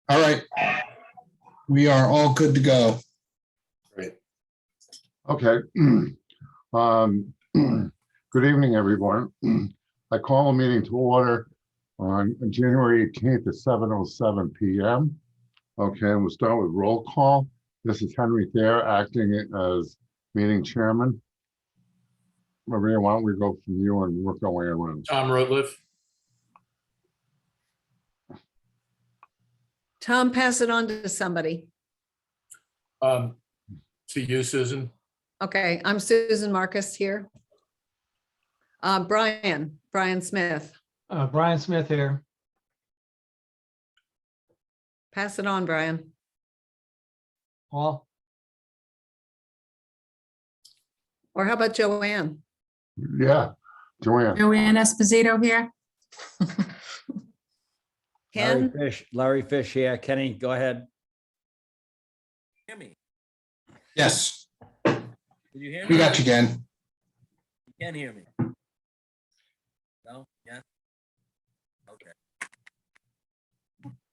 All right. We are all good to go. Great. Okay. Good evening, everyone. I call a meeting to order on January 18th at 7:07 p.m. Okay, we'll start with roll call. This is Henry Thayer acting as meeting chairman. Maria, why don't we go from you and work our way around? Tom Rotliff. Tom, pass it on to somebody. To you, Susan. Okay, I'm Susan Marcus here. Brian Smith, Brian Smith here. pass it on, Brian. Paul, Or how about Joanne? Yeah, Joanne. Joanne Esposito here. Ken? Larry Fish here. Kenny, go ahead. Hear me? Yes, Did you hear me? we got you, Ken. You can't hear me. No? Yeah? Okay.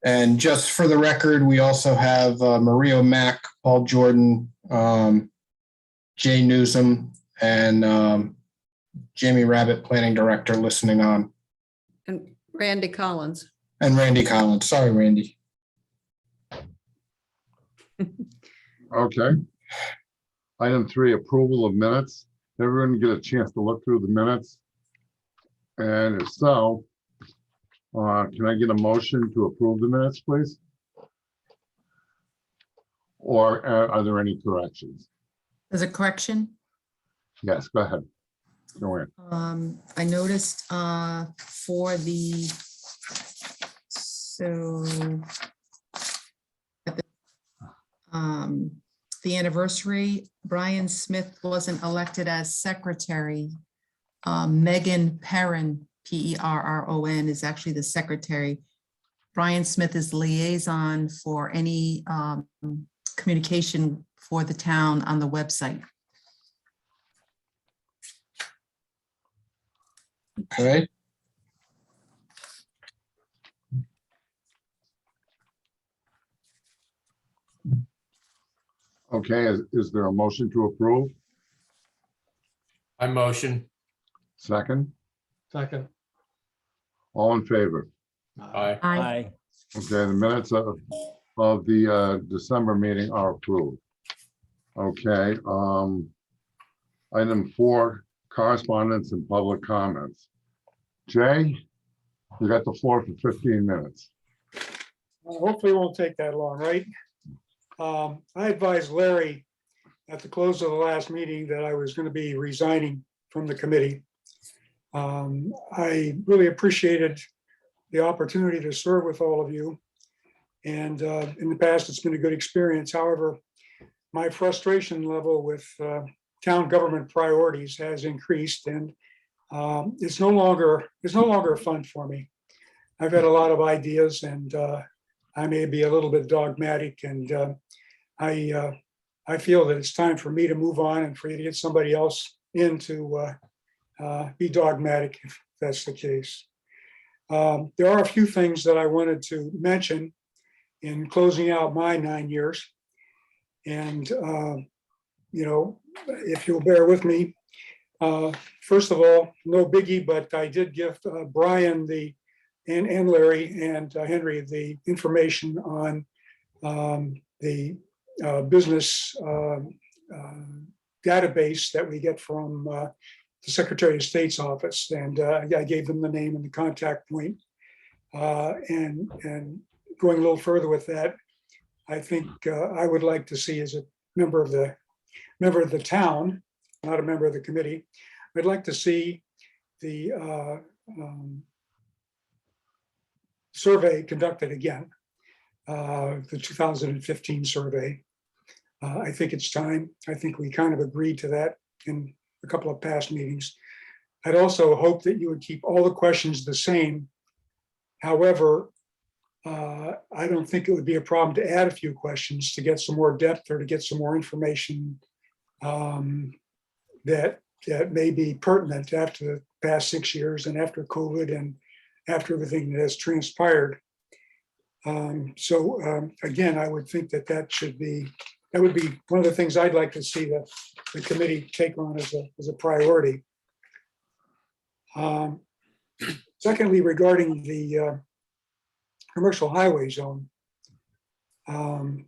And just for the record, we also have Maria Mack, Paul Jordan, Jay Newsom, and Jamie Rabbit, Planning Director, listening on. And Randy Collins. And Randy Collins. Sorry, Randy. Okay. Item 3, approval of minutes. Everyone get a chance to look through the minutes? And if so, can I get a motion to approve the minutes, please? Or are there any corrections? There's a correction. Yes, go ahead. Go in. I noticed for the, at the anniversary, Brian Smith wasn't elected as secretary. Megan Perrin, Perron, is actually the secretary. Brian Smith is liaison for any communication for the town on the website. Okay. Okay, is there a motion to approve? I motion. Second, second. all in favor? Aye. Aye. Okay, the minutes of the December meeting are approved. Okay, item 4, correspondence and public comments. Jay, you got the floor for 15 minutes. Hopefully it won't take that long, right? I advised Larry at the close of the last meeting that I was going to be resigning from the committee. I really appreciated the opportunity to serve with all of you. And in the past, it's been a good experience. However, my frustration level with town government priorities has increased, and it's no longer fun for me. I've had a lot of ideas, and I may be a little bit dogmatic, and I feel that it's time for me to move on and for you to get somebody else in to be dogmatic, if that's the case. There are a few things that I wanted to mention in closing out my 9 years. And, if you'll bear with me, first of all, no biggie, but I did give Brian and Larry and Henry the information on the business database that we get from the Secretary of State's office. And I gave them the name and the contact point. And going a little further with that, I think I would like to see, as a member of the town, not a member of the committee, I'd like to see the survey conducted again, the 2015 survey. I think it's time. I think we kind of agreed to that in a couple of past meetings. I'd also hope that you would keep all the questions the same. However, I don't think it would be a problem to add a few questions to get some more depth or to get some more information that may be pertinent after the past 6 years and after COVID and after everything that has transpired. Again, I would think that that would be one of the things I'd like to see the committee take on as a priority. Secondly, regarding the commercial highway zone, one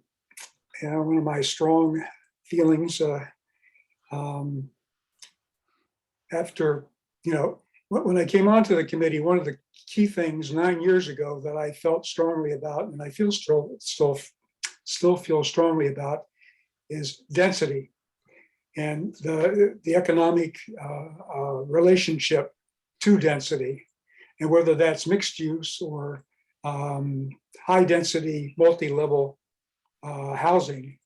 of my strong feelings after, when I came onto the committee, one of the key things 9 years ago that I felt strongly about, and I feel still feel strongly about, is density and the economic relationship to density, and whether that's mixed use or high density, multi-level housing,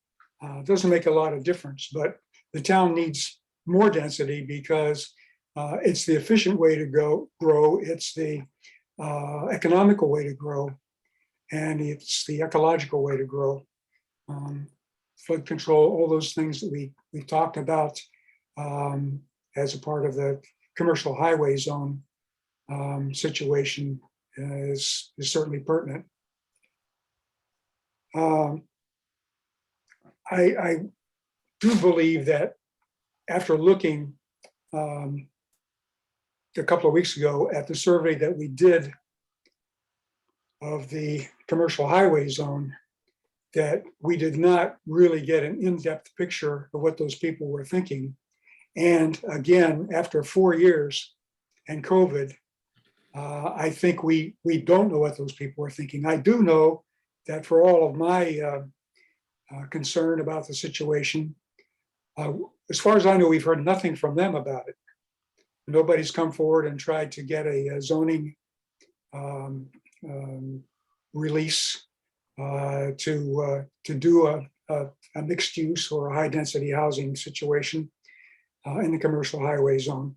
doesn't make a lot of difference. But the town needs more density because it's the efficient way to grow, it's the economical way to grow, and it's the ecological way to grow. Flood control, all those things that we talked about as a part of the commercial highway zone situation is certainly pertinent. I do believe that after looking a couple of weeks ago at the survey that we did of the commercial highway zone, that we did not really get an in-depth picture of what those people were thinking. And again, after 4 years and COVID, I think we don't know what those people are thinking. I do know that for all of my concern about the situation, as far as I know, we've heard nothing from them about it. Nobody's come forward and tried to get a zoning release to do a mixed use or a high density housing situation in the commercial highway zone.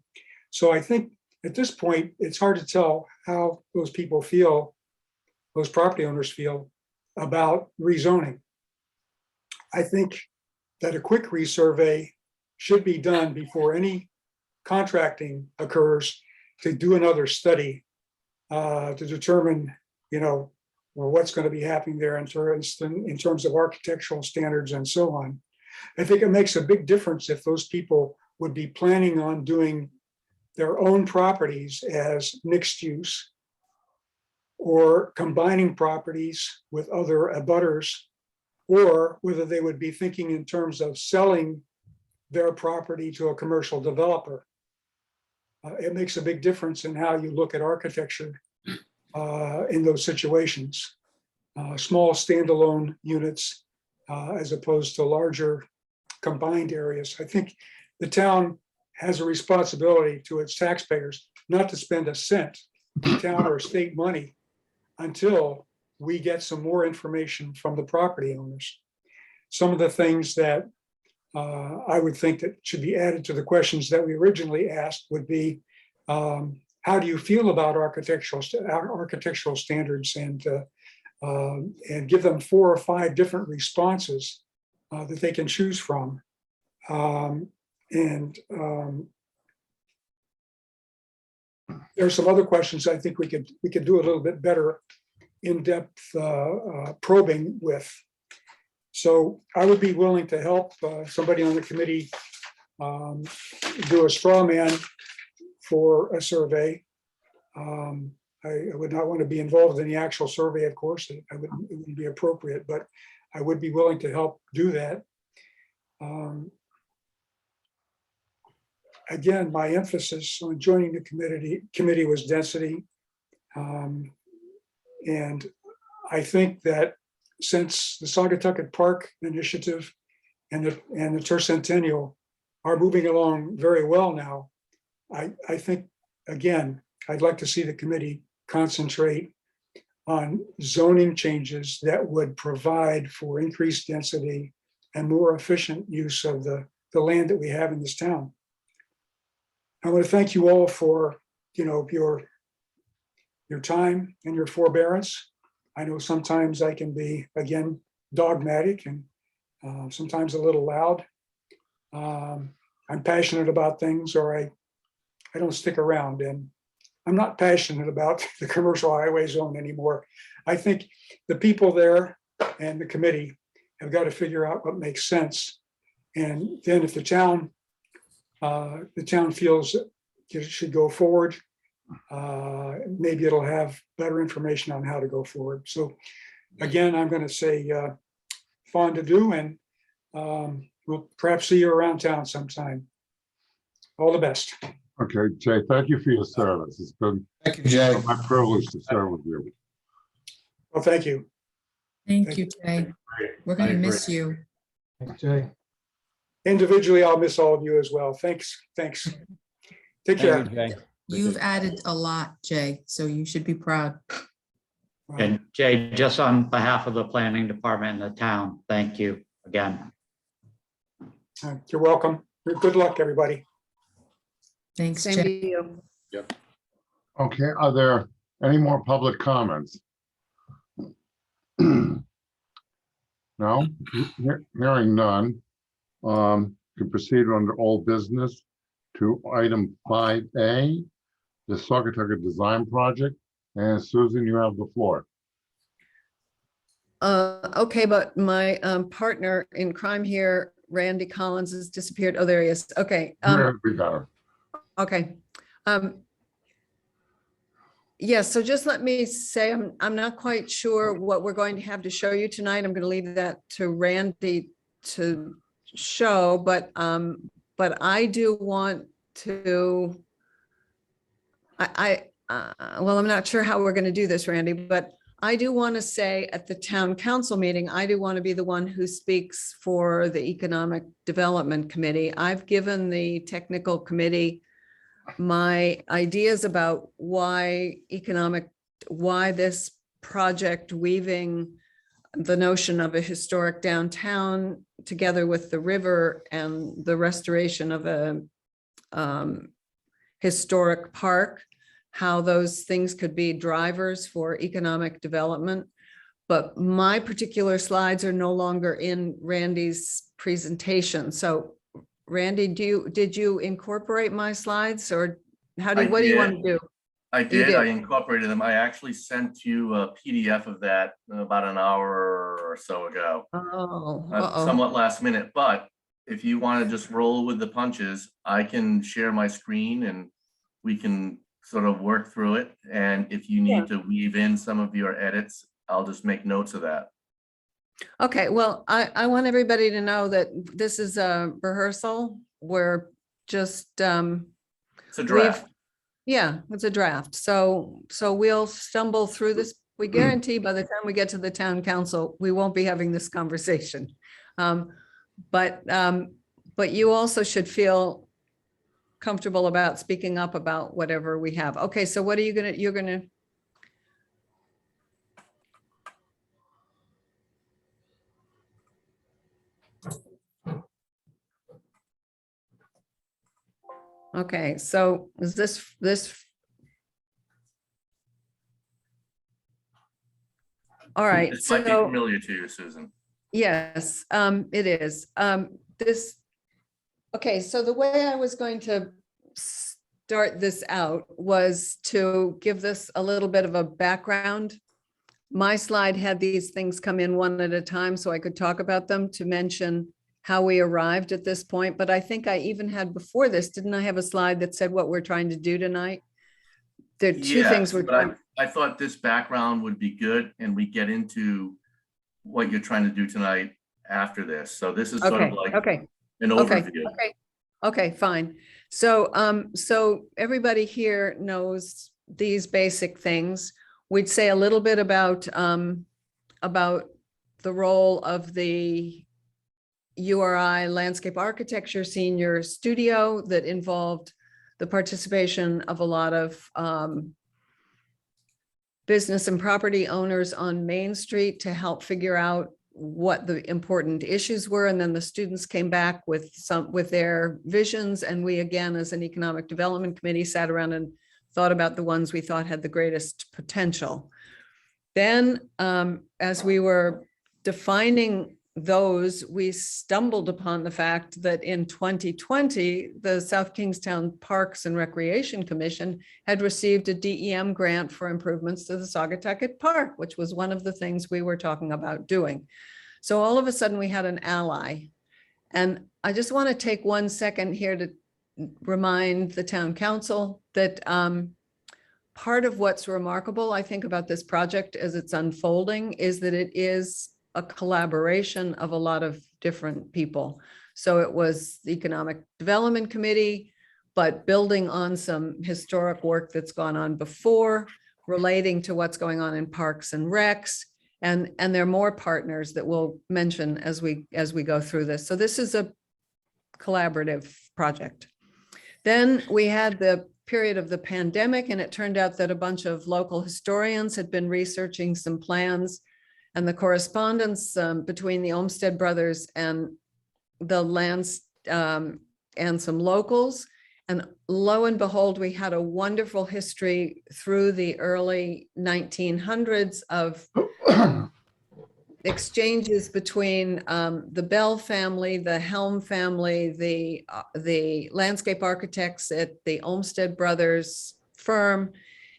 So I think at this point, it's hard to tell how those people feel, those property owners feel about rezoning. I think that a quick resurvey should be done before any contracting occurs, to do another study to determine, what's going to be happening there in terms of architectural standards and so on. I think it makes a big difference if those people would be planning on doing their own properties as mixed use, or combining properties with other abutters, or whether they would be thinking in terms of selling their property to a commercial developer. It makes a big difference in how you look at architecture in those situations. Small standalone units as opposed to larger combined areas. I think the town has a responsibility to its taxpayers not to spend a cent of town or state money until we get some more information from the property owners. Some of the things that I would think that should be added to the questions that we originally asked would be, how do you feel about architectural standards, and give them 4 or 5 different responses that they can choose from. There are some other questions I think we could do a little bit better in-depth probing with. So I would be willing to help somebody on the committee do a straw man for a survey. I would not want to be involved in the actual survey, of course. It wouldn't be appropriate, but I would be willing to help do that. Again, my emphasis on joining the committee was density. And I think that since the Saugatucket Park initiative and the Tercentennial are moving along very well now, I think, again, I'd like to see the committee concentrate on zoning changes that would provide for increased density and more efficient use of the land that we have in this town. I want to thank you all for, your time and your forbearance. I know sometimes I can be, again, dogmatic and sometimes a little loud. I'm passionate about things, or I don't stick around, and I'm not passionate about the commercial highway zone anymore. I think the people there and the committee have got to figure out what makes sense. And then if the town feels it should go forward, maybe it'll have better information on how to go forward. So again, I'm going to say fond adieu, and we'll perhaps see you around town sometime. All the best. Okay, Jay, thank you for your service. It's been Thank you, Jay. my privilege to serve with you. Well, thank you. Thank you, Jay. We're going I to agree. miss you. Thanks, Jay. Individually, I'll miss all of you as well. Thanks. Take Thank care. you, Jay. You've added a lot, Jay, so you should be proud. And Jay, just on behalf of the planning department and the town, thank you again. You're welcome. Good luck, everybody. Thanks, Same Jay. to you. Okay, are there any more public comments? No, hearing none. Can proceed under old business to item 5A, the Saugatuck Design Project. And Susan, you have the floor. Okay, but my partner in crime here, Randy Collins, has disappeared. Oh, there he is. Okay. We got her. Okay. Yes, so just let me say, I'm not quite sure what we're going to have to show you tonight. I'm going to leave that to Randy to show, but I do want to, well, I'm not sure how we're going to do this, Randy, but I do want to say at the town council meeting, I do want to be the one who speaks for the Economic Development Committee. I've given the technical committee my ideas about why this project, weaving the notion of a historic downtown together with the river and the restoration of a historic park, how those things could be drivers for economic development. But my particular slides are no longer in Randy's presentation. So Randy, did you incorporate my slides, or what do you want to do? I You did. did. I incorporated them. I actually sent you a PDF of that about an hour or so ago. Oh, Somewhat last minute, but if you want to just roll with the punches, I can share my screen and we can sort of work through it. And if you need to weave in some of your edits, I'll just make notes of that. Okay, well, I want everybody to know that this is a rehearsal. We're just, It's a draft. yeah, it's a draft. So we'll stumble through this. We guarantee by the time we get to the town council, we won't be having this conversation. But you also should feel comfortable about speaking up about whatever we have. Okay, so what are you're gonna. Okay, so is this? All right, This might be so familiar to you, Susan. yes, it is. Okay, so the way I was going to start this out was to give this a little bit of a background. My slide had these things come in one at a time so I could talk about them, to mention how we arrived at this point. But I think I even had before this, didn't I have a slide that said what we're trying to do tonight? There are two things we're trying. But I thought this background would be good, and we get into what you're trying to do tonight after this. So this is sort of like an overview. Okay, fine. So everybody here knows these basic things. We'd say a little bit about the role of the URI Landscape Architecture Senior Studio that involved the participation of a lot of business and property owners on Main Street to help figure out what the important issues were. And then the students came back with their visions. And we, again, as an economic development committee, sat around and thought about the ones we thought had the greatest potential. Then as we were defining those, we stumbled upon the fact that in 2020, the South Kingstown Parks and Recreation Commission had received a DEM grant for improvements to the Saugatucket Park, which was one of the things we were talking about doing. So all of a sudden we had an ally. And I just want to take 1 second here to remind the town council that part of what's remarkable, I think, about this project as it's unfolding is that it is a collaboration of a lot of different people. So it was the Economic Development Committee, but building on some historic work that's gone on before, relating to what's going on in Parks and Recs. And there are more partners that we'll mention as we go through this. So this is a collaborative project. Then we had the period of the pandemic, and it turned out that a bunch of local historians had been researching some plans, and the correspondence between the Olmsted brothers and the lands and some locals. And lo and behold, we had a wonderful history through the early 1900s of exchanges between the Bell family, the Helm family, the landscape architects at the Olmsted Brothers firm.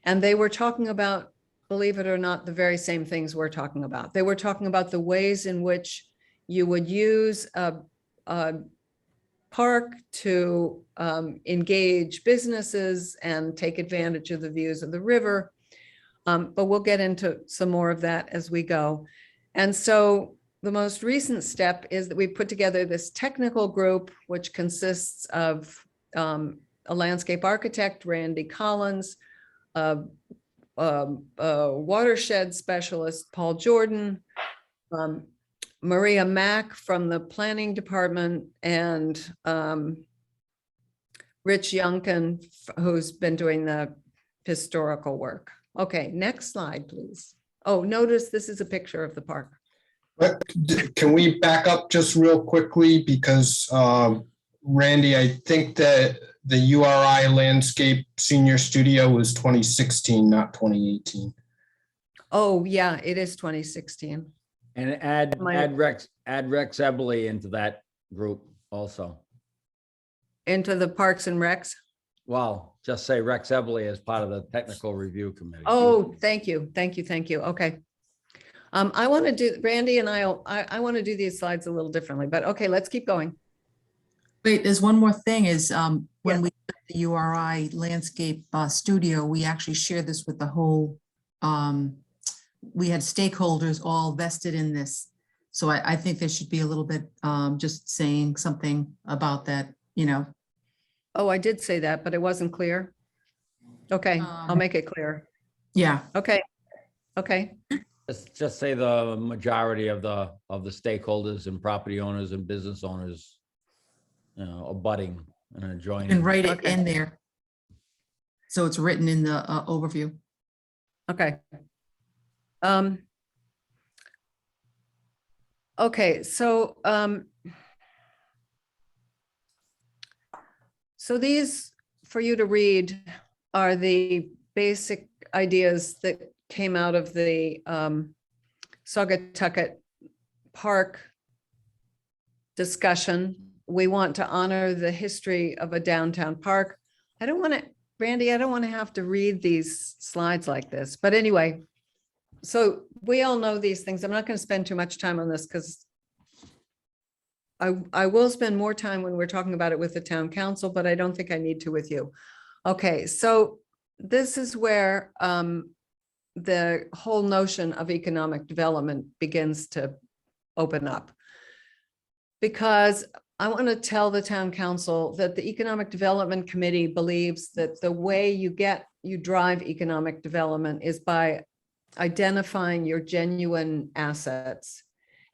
And they were talking about, believe it or not, the very same things we're talking about. They were talking about the ways in which you would use a park to engage businesses and take advantage of the views of the river. But we'll get into some more of that as we go. And so the most recent step is that we put together this technical group, which consists of a landscape architect, Randy Collins, a watershed specialist, Paul Jordan, Maria Mack from the planning department, and Rich Youngkin, who's been doing the historical work. Okay, next slide, please. Oh, notice this is a picture of the park. But can we back up just real quickly? Because Randy, I think that the URI Landscape Senior Studio was 2016, not 2018. Oh, yeah, it is 2016. And add My- Rex Eberly into that group also. Into the Parks and Recs. Well, just say Rex Eberly as part of the technical review committee. Oh, thank you. Thank you. Thank you. Okay. I want to do, Randy and I want to do these slides a little differently, but okay, let's keep going. Wait, there's one more thing is when Yeah. we did the URI landscape studio, we actually shared this with the whole, we had stakeholders all vested in this. So I think there should be a little bit just saying something about that, you know. Oh, I did say that, but it wasn't clear. Okay, I'll make it clear. Yeah, Okay. Okay. Just say the majority of the stakeholders and property owners and business owners, you know, abutting and you adjoining. can write it Okay. in there. So it's written in the overview. Okay. Okay, so so these for you to read are the basic ideas that came out of the Saugatucket Park discussion. We want to honor the history of a downtown park. I don't want to, Randy, I don't want to have to read these slides like this, but anyway, so we all know these things. I'm not going to spend too much time on this because I will spend more time when we're talking about it with the town council, but I don't think I need to with you. Okay, so this is where the whole notion of economic development begins to open up. Because I want to tell the town council that the Economic Development Committee believes that the way you drive economic development is by identifying your genuine assets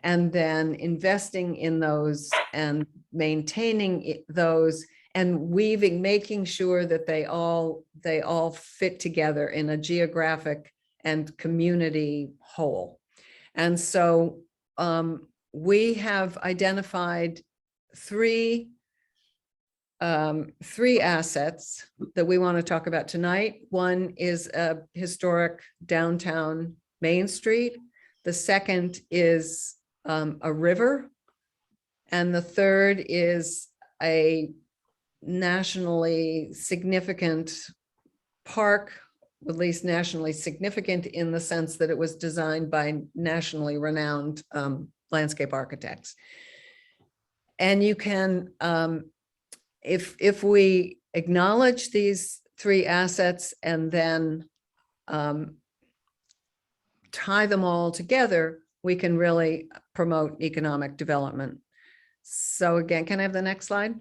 and then investing in those and maintaining those and making sure that they all fit together in a geographic and community whole. And so we have identified three assets that we want to talk about tonight. One is a historic downtown Main Street. The second is a river. And the third is a nationally significant park, at least nationally significant in the sense that it was designed by nationally renowned landscape architects. And you can, if we acknowledge these three assets and then tie them all together, we can really promote economic development. So again, can I have the next slide?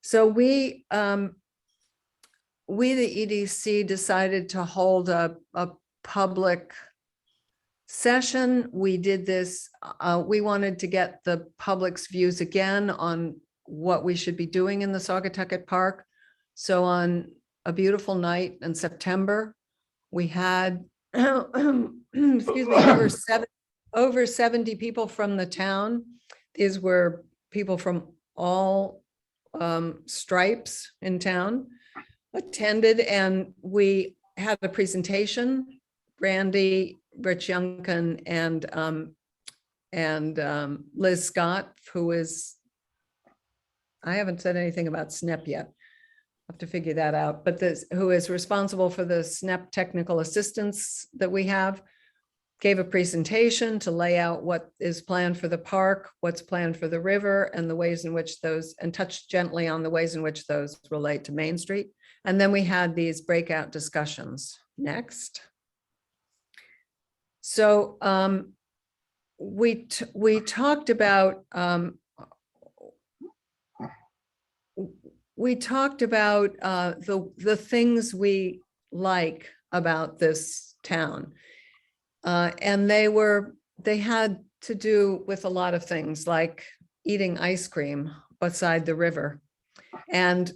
So we, the EDC decided to hold a public session. We did this, we wanted to get the public's views again on what we should be doing in the Saugatucket Park. So on a beautiful night in September, we had, excuse me, over 70 people from the town. These were people from all stripes in town attended, and we had a presentation. Randy, Rich Youngkin, and Liz Scott, who is, I haven't said anything about SNP yet. Have to figure that out, but who is responsible for the SNP technical assistance that we have, gave a presentation to lay out what is planned for the park, what's planned for the river, and the ways in which those, and touched gently on the ways in which those relate to Main Street. And then we had these breakout discussions. Next. So we talked about the things we like about this town. And they had to do with a lot of things like eating ice cream beside the river. And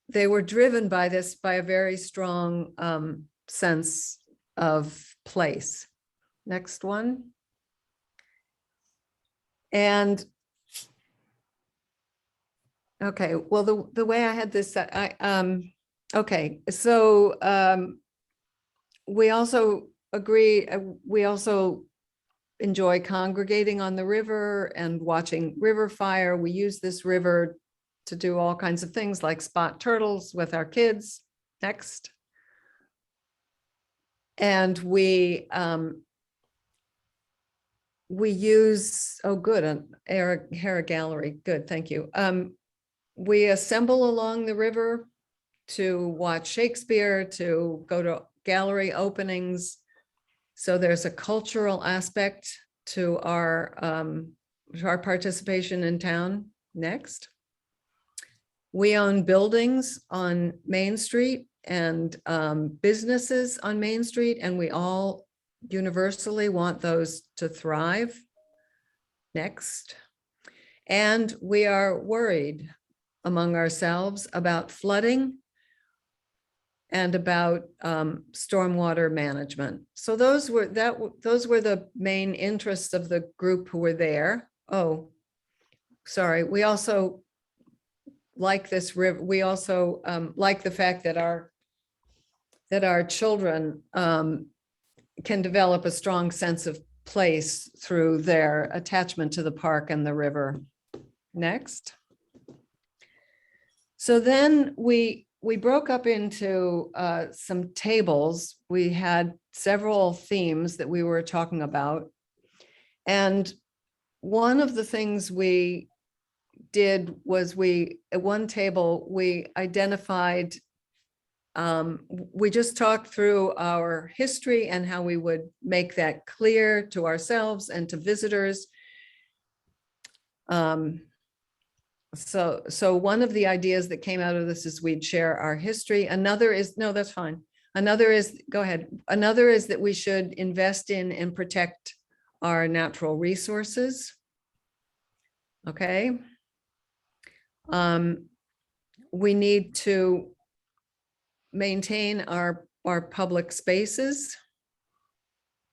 they were driven by this, by a very strong sense of place. Next one. And okay, well, the way I had this, okay, so we also agree, we also enjoy congregating on the river and watching river fire. We use this river to do all kinds of things like spot turtles with our kids. Next. And we use, oh, good, an Hera Gallery. Good, thank you. We assemble along the river to watch Shakespeare, to go to gallery openings. So there's a cultural aspect to our participation in town. Next. We own buildings on Main Street and businesses on Main Street, and we all universally want those to thrive. Next. And we are worried among ourselves about flooding and about stormwater management. So those were the main interests of the group who were there. Oh, sorry. We also like this river. We also like the fact that our children can develop a strong sense of place through their attachment to the park and the river. Next. So then we broke up into some tables. We had several themes that we were talking about. And one of the things we did was at one table, we identified, we just talked through our history and how we would make that clear to ourselves and to visitors. So one of the ideas that came out of this is we'd share our history. Another is, no, that's fine. Another is, go ahead. Another is that we should invest in and protect our natural resources. Okay. We need to maintain our public spaces.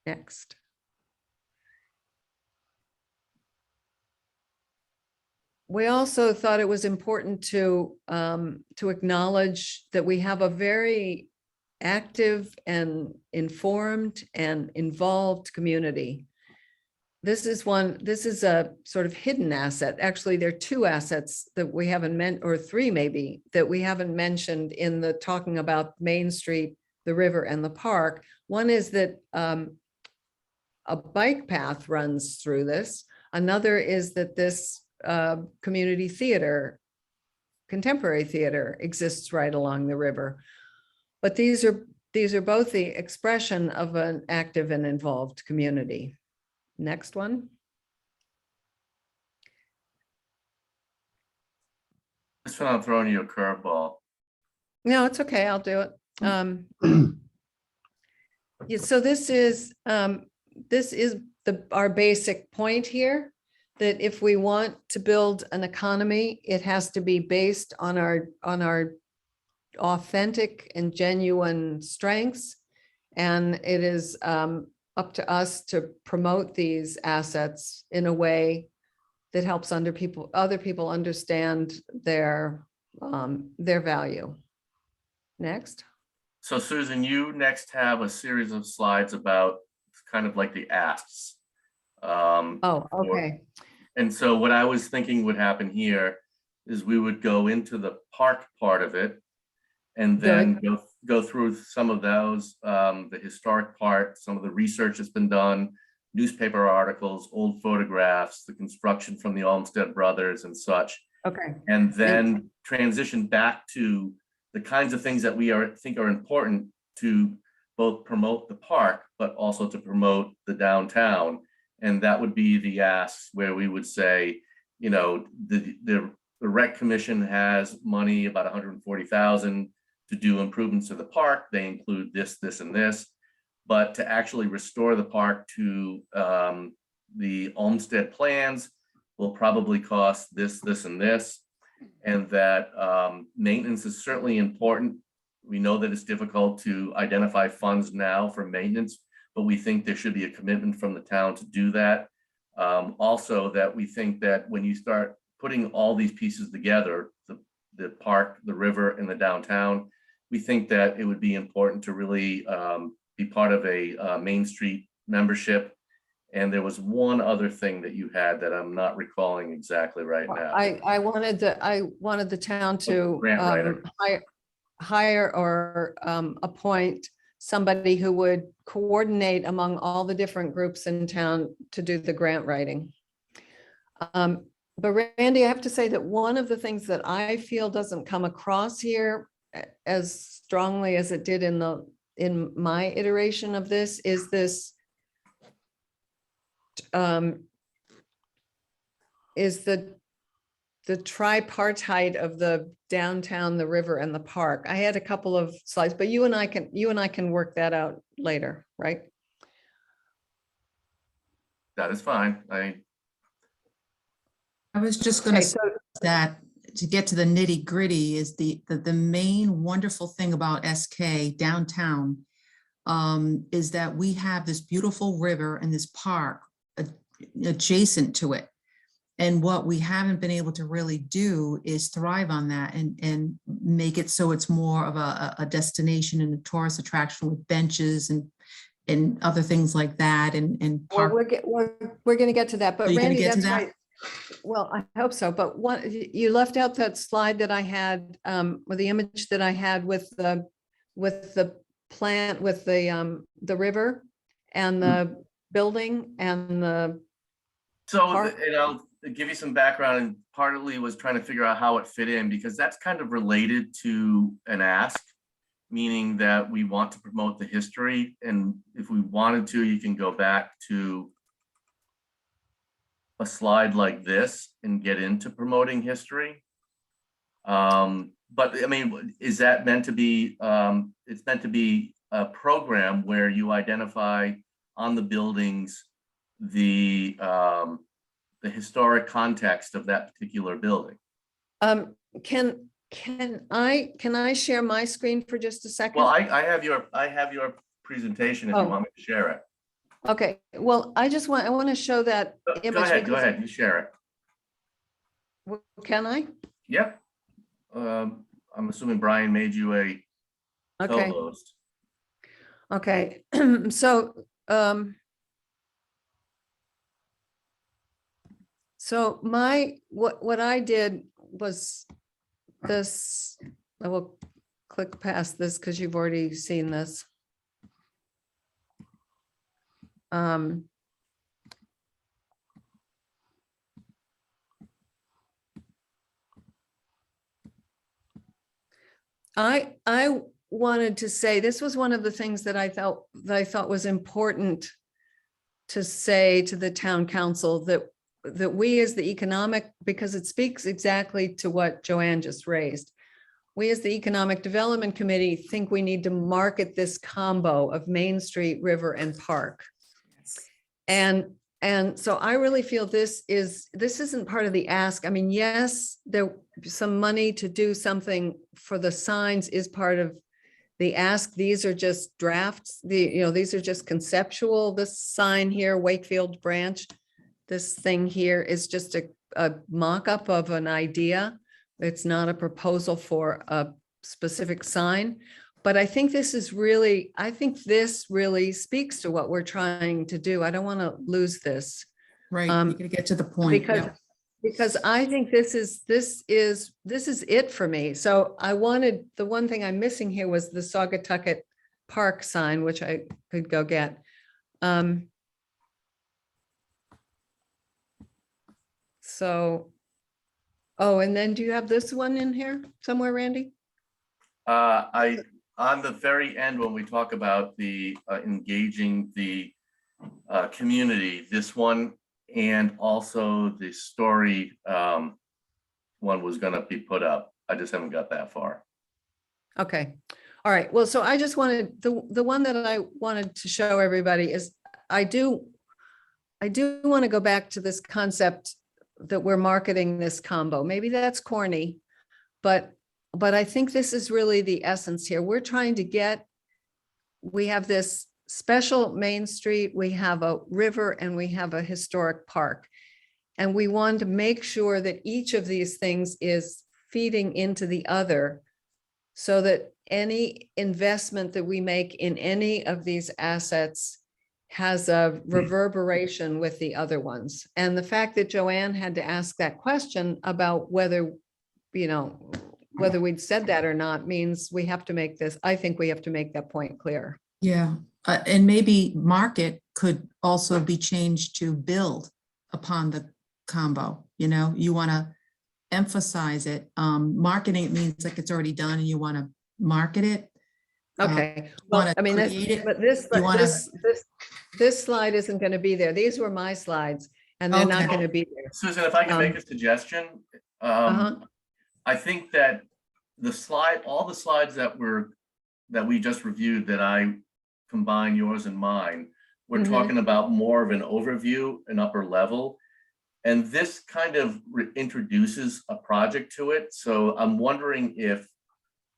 Next. We also thought it was important to acknowledge that we have a very active and informed and involved community. this is a sort of hidden asset. Actually, there are two assets that we haven't meant, or three maybe, that we haven't mentioned in the talking about Main Street, the river and the park. One is that a bike path runs through this. Another is that this community theater, contemporary theater exists right along the river. But these are both the expression of an active and involved community. Next one. Just when I'm throwing you a curveball. No, it's okay. I'll do it. Yeah, so this is our basic point here, that if we want to build an economy, it has to be based on our authentic and genuine strengths. And it is up to us to promote these assets in a way that helps other people understand their value. Next. So Susan, you next have a series of slides about kind of like the asks. Oh, okay. And so what I was thinking would happen here is we would go into the park part of it and then go through some of those, the historic part, some of the research that's been done, newspaper articles, old photographs, the construction from the Olmsted brothers and such. Okay. And then transition back to the kinds of things that we think are important to both promote the park, but also to promote the downtown. And that would be the asks where we would say, you know, the rec commission has money, about 140,000 to do improvements to the park. They include this, this, and this. But to actually restore the park to the Olmsted plans will probably cost this, this, and this. And that maintenance is certainly important. We know that it's difficult to identify funds now for maintenance, but we think there should be a commitment from the town to do that. Also, that we think that when you start putting all these pieces together, the park, the river, and the downtown, we think that it would be important to really be part of a Main Street membership. And there was one other thing that you had that I'm not recalling exactly right now. I wanted the town to Grant writer. hire or appoint somebody who would coordinate among all the different groups in town to do the grant writing. But Randy, I have to say that one of the things that I feel doesn't come across here as strongly as it did in my iteration of this is this is the tripartite of the downtown, the river, and the park. I had a couple of slides, but you and I can work that out later, right? That is fine. I was just going to say that to get to the nitty gritty is the main wonderful thing about SK downtown is that we have this beautiful river and this park adjacent to it. And what we haven't been able to really do is thrive on that and make it so it's more of a destination and a tourist attraction with benches and other things like that. And Well, park. we're going to get to that, but Are you gonna Randy, get to that's that? right. Well, I hope so, but you left out that slide that I had, or the image that I had with the plant, with the river and the building and the So, park. and I'll give you some background, and partly was trying to figure out how it fit in, because that's kind of related to an ask, meaning that we want to promote the history. And if we wanted to, you can go back to a slide like this and get into promoting history. But I mean, is that meant to be, it's meant to be a program where you identify on the buildings the historic context of that particular building. Can I share my screen for just a second? Well, I have your presentation if you want me to share it. Okay, well, I want to show that image. Go ahead, you share it. Can I? Yep. I'm assuming Brian made you a Okay. co-host. Okay, so So what I did was this, I will click past this because you've already seen this. I wanted to say, this was one of the things that I thought was important to say to the town council, that we as the economic, because it speaks exactly to what Joanne just raised. We as the Economic Development Committee think we need to market this combo of Main Street, River and Park. And so I really feel this isn't part of the ask. I mean, yes, there some money to do something for the signs is part of the ask. These are just drafts. These are just conceptual. This sign here, Wakefield Branch, this thing here is just a mock-up of an idea. It's not a proposal for a specific sign. But I think this really speaks to what we're trying to do. I don't want to lose this. Right, you gotta get to the point. yeah. Because I think this is it for me. So the one thing I'm missing here was the Saugatucket Park sign, which I could go get. So, oh, and then do you have this one in here somewhere, Randy? On the very end, when we talk about the engaging the community, this one and also the story one was going to be put up. I just haven't got that far. Okay. All right. Well, so I just wanted the one that I wanted to show everybody is I do want to go back to this concept that we're marketing this combo. Maybe that's corny, but I think this is really the essence here. We're trying to we have this special Main Street, we have a river, and we have a historic park. And we want to make sure that each of these things is feeding into the other so that any investment that we make in any of these assets has a reverberation with the other ones. And the fact that Joanne had to ask that question about whether we'd said that or not means we have to make this, I think we have to make that point clear. Yeah, and maybe market could also be changed to build upon the combo. You want to emphasize it. Marketing, it means like it's already done and you want to market it. Okay, well, I mean, this slide isn't going to be there. These were my slides and they're not going to be there. Susan, if I can make a suggestion, I think that all the slides that we just reviewed, that I combine yours and mine, we're talking about more of an overview, an upper level. And this kind of introduces a project to it. So I'm wondering if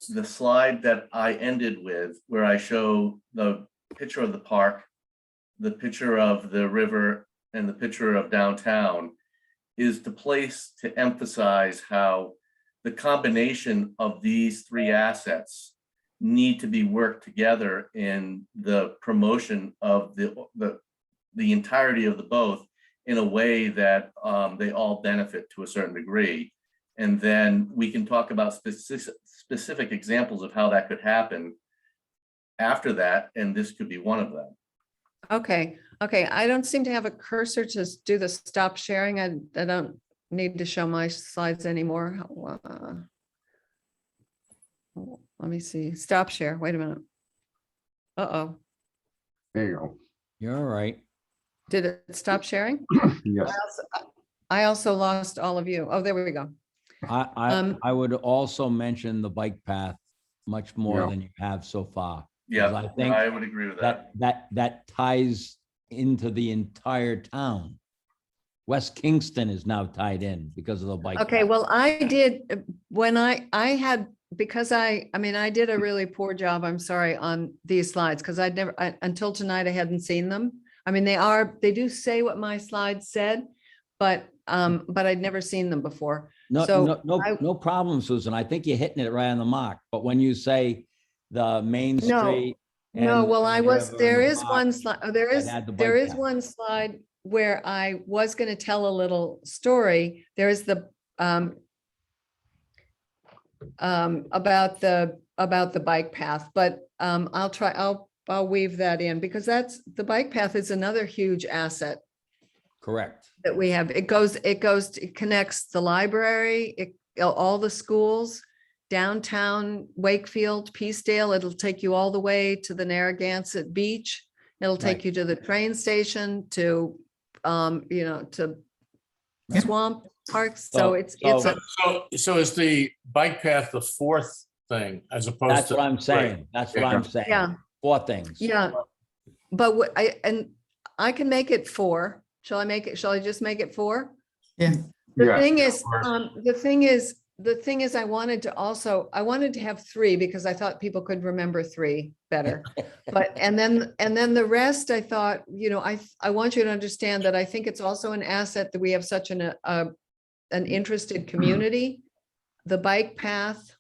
the slide that I ended with, where I show the picture of the park, the picture of the river, and the picture of downtown, is the place to emphasize how the combination of these three assets need to be worked together in the promotion of the entirety of the both in a way that they all benefit to a certain degree. And then we can talk about specific examples of how that could happen after that, and this could be one of them. Okay, I don't seem to have a cursor to do the stop sharing. I don't need to show my slides anymore. Let me see, stop share, wait a minute. Uh-oh, There you go. You're all right. did it stop sharing? Yes. I also lost all of you. Oh, there we go. I would also mention the bike path much more Yeah. than you have so far. Yeah, I think I would agree with that. that ties into the entire town. West Kingston is now tied in because of the bike. Okay, path. well, I did, when I had, because I did a really poor job, I'm sorry, on these slides, because until tonight, I hadn't seen them. I mean, they do say what my slides said, but I'd never seen them before. So No problem, Susan. I think you're hitting it right on the mark. But when you say the Main No. Street, No, And well, I was, River and there the is park one slide, there is, had the there bike is path. one slide where I was gonna tell a little story. There is the about the bike path, but I'll weave that in because the bike path is another huge asset Correct. that we have. It connects the library, all the schools, downtown Wakefield, Peacedale. It'll take you all the way to the Narragansett Beach. It'll take Right. you to the train station, to, to Yep. Swamp Parks. So- So it's so- So is the bike path the fourth thing as opposed That's to? what I'm three? saying. That's what I'm saying. Yeah. 4 things. Yeah, but I can make it 4. Shall I just make it 4? Yeah. The Yeah, thing is, course. the thing is, I wanted to have 3 because I thought people could remember 3 better. But, and then the rest, I thought, I want you to understand that I think it's also an asset that we have such an interested community. The bike path,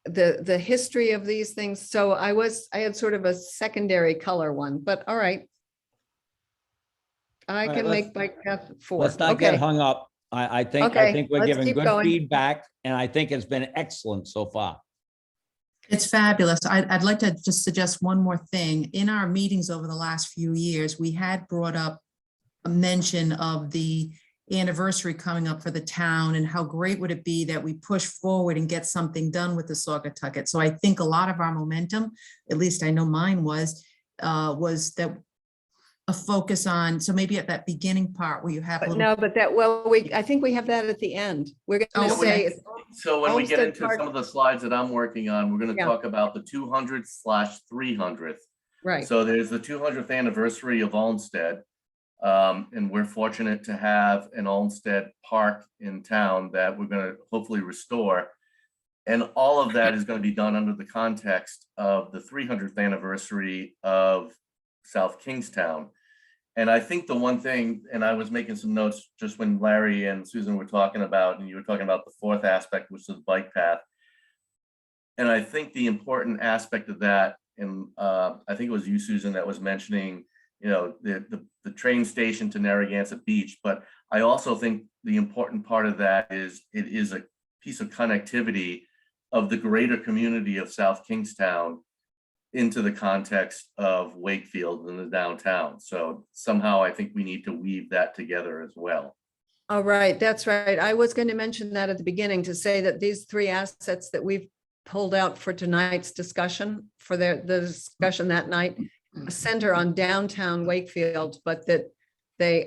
the history of these things. So I had sort of a secondary color one, but all right. I All right, can let's- make bike path 4. Let's not get Okay. hung up. I think Okay, we're let's giving keep good going. feedback and I think it's been excellent so far. It's fabulous. I'd like to just suggest one more thing. In our meetings over the last few years, we had brought up a mention of the anniversary coming up for the town and how great would it be that we push forward and get something done with the Saugatucket. So I think a lot of our momentum, at least I know mine was that a focus on, so maybe at that beginning part where you have a But little. no, but I think we have that at the end. We're gonna Oh, say, okay. So when we get Olmsted into Park- some of the slides that I'm working on, we're gonna Yeah. talk about the 200/300th. right, So there's the 200th anniversary of Olmsted. And we're fortunate to have an Olmsted Park in town that we're gonna hopefully restore. And all of that is gonna be done under the context of the 300th anniversary of South Kingstown. And I think the one thing, and I was making some notes just when Larry and Susan were talking about, and you were talking about the 4th aspect, which is the bike path. And I think the important aspect of that, and I think it was you, Susan, that was mentioning, the train station to Narragansett Beach. But I also think the important part of that is it is a piece of connectivity of the greater community of South Kingstown into the context of Wakefield and the downtown. So somehow I think we need to weave that together as well. all right, that's right. I was going to mention that at the beginning to say that these 3 assets that we've pulled out for tonight's discussion, for the discussion that night, center on downtown Wakefield, but that they,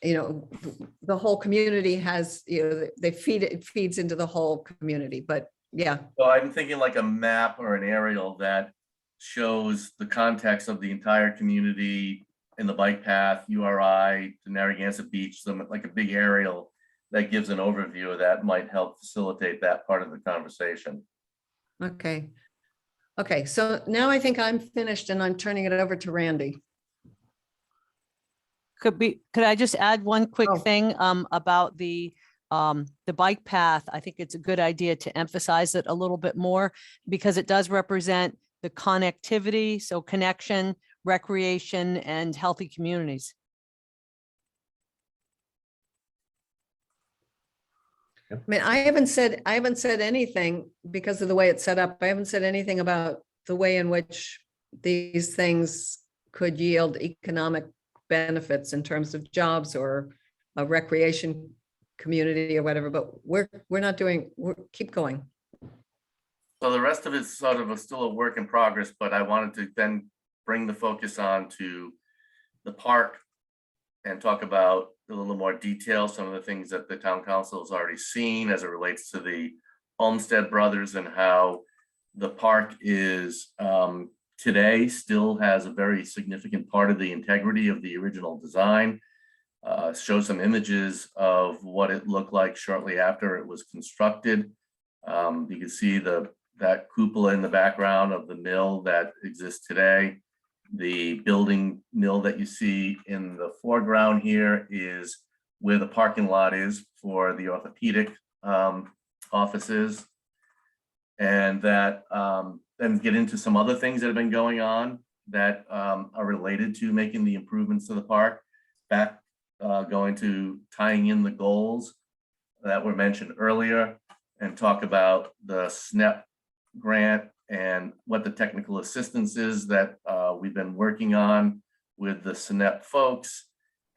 the whole community has, it feeds into the whole community, but yeah. So I'm thinking like a map or an aerial that shows the context of the entire community in the bike path, URI to Narragansett Beach, like a big aerial that gives an overview of that might help facilitate that part of the conversation. Okay. Okay, so now I think I'm finished and I'm turning it over to Randy. Could I just add one quick Oh. thing about the bike path? I think it's a good idea to emphasize it a little bit more because it does represent the connectivity, so connection, recreation, and healthy communities. I mean, I haven't said anything because of the way it's set up. I haven't said anything about the way in which these things could yield economic benefits in terms of jobs or a recreation community or whatever, but we're keep going. So the rest of it's sort of still a work in progress, but I wanted to then bring the focus on to the park and talk about a little more detail, some of the things that the town council has already seen as it relates to the Olmsted brothers and how the park is today still has a very significant part of the integrity of the original design. Show some images of what it looked like shortly after it was constructed. You can see that cupola in the background of the mill that exists today. The building mill that you see in the foreground here is where the parking lot is for the orthopedic offices. And that then get into some other things that have been going on that are related to making the improvements to the park. Going to tying in the goals that were mentioned earlier, and talk about the SNEP grant and what the technical assistance is that we've been working on with the SNEP folks,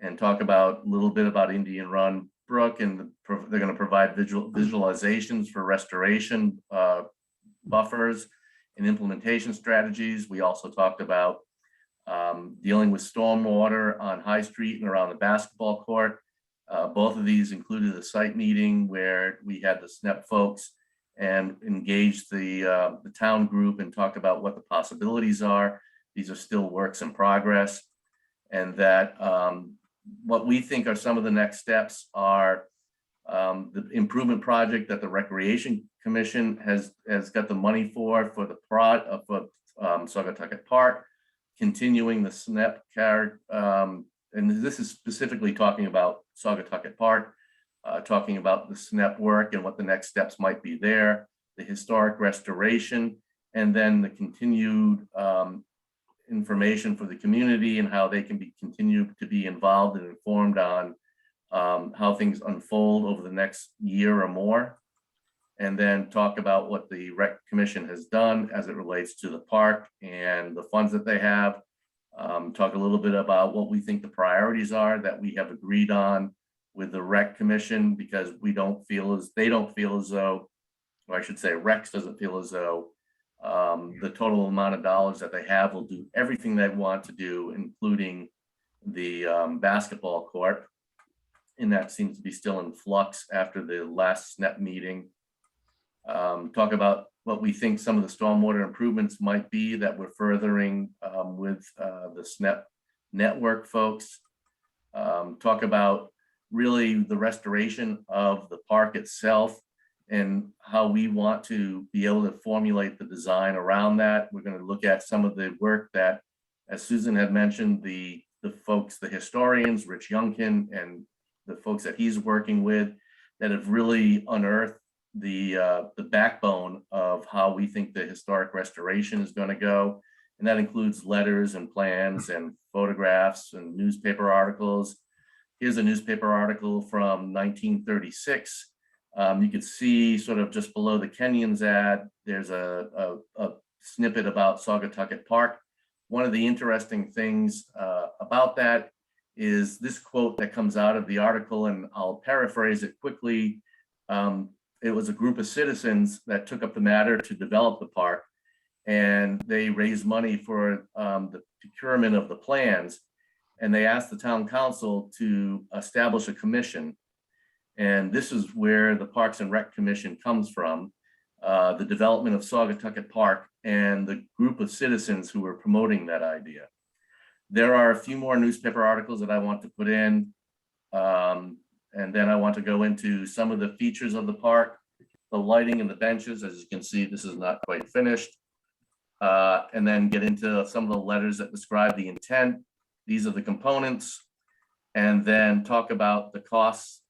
and talk about a little bit about Indian Run Brook, and they're going to provide visualizations for restoration buffers and implementation strategies. We also talked about dealing with stormwater on High Street and around the basketball court. Both of these included a site meeting where we had the SNEP folks and engaged the town group and talked about what the possibilities are. These are still works in progress, and that what we think are some of the next steps are the improvement project that the Recreation Commission has got the money for the Saugatucket Park, continuing the SNEP and this is specifically talking about Saugatucket Park, talking about the SNEP work and what the next steps might be there, the historic restoration, and then the continued information for the community and how they can continue to be involved and informed on how things unfold over the next year or more. And then talk about what the Rec Commission has done as it relates to the park and the funds that they have. Talk a little bit about what we think the priorities are that we have agreed on with the Rec Commission, because they don't feel as though, or I should say Rex doesn't feel as though the total amount of dollars that they have will do everything they want to do, including the basketball court. And that seems to be still in flux after the last SNEP meeting. Talk about what we think some of the stormwater improvements might be that we're furthering with the SNEP network folks. Talk about really the restoration of the park itself and how we want to be able to formulate the design around that. We're going to look at some of the work that, as Susan had mentioned, the folks, the historians, Rich Youngkin, and the folks that he's working with, that have really unearthed the backbone of how we think the historic restoration is going to go. And that includes letters and plans and photographs and newspaper articles. Here's a newspaper article from 1936. You could see sort of just below the Kenyon's ad, there's a snippet about Saugatucket Park. One of the interesting things about that is this quote that comes out of the article, and I'll paraphrase it quickly. It was a group of citizens that took up the matter to develop the park, and they raised money for the procurement of the plans. And they asked the town council to establish a commission. And this is where the Parks and Rec Commission comes from, the development of Saugatucket Park and the group of citizens who were promoting that idea. There are a few more newspaper articles that I want to put in. And then I want to go into some of the features of the park, the lighting and the benches. As you can see, this is not quite finished. And then get into some of the letters that describe the intent. These are the components. And then talk about the costs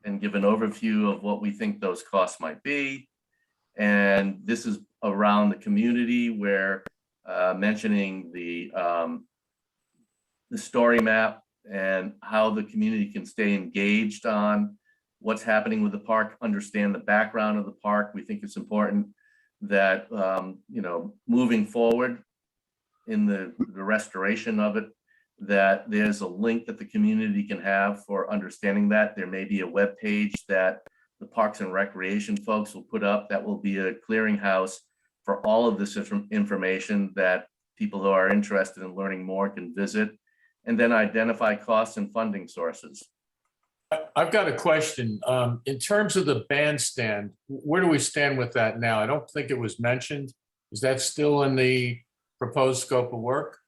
and give an overview of what we think those costs might be. And this is around the community, where mentioning the story map and how the community can stay engaged on what's happening with the park, understand the background of the park. We think it's important that, moving forward in the restoration of it, that there's a link that the community can have for understanding that. There may be a web page that the Parks and Recreation folks will put up that will be a clearinghouse for all of this information that people who are interested in learning more can visit, and then identify costs and funding sources. I've got a question. In terms of the bandstand, where do we stand with that now? I don't think it was mentioned. Is that still in the proposed scope of work?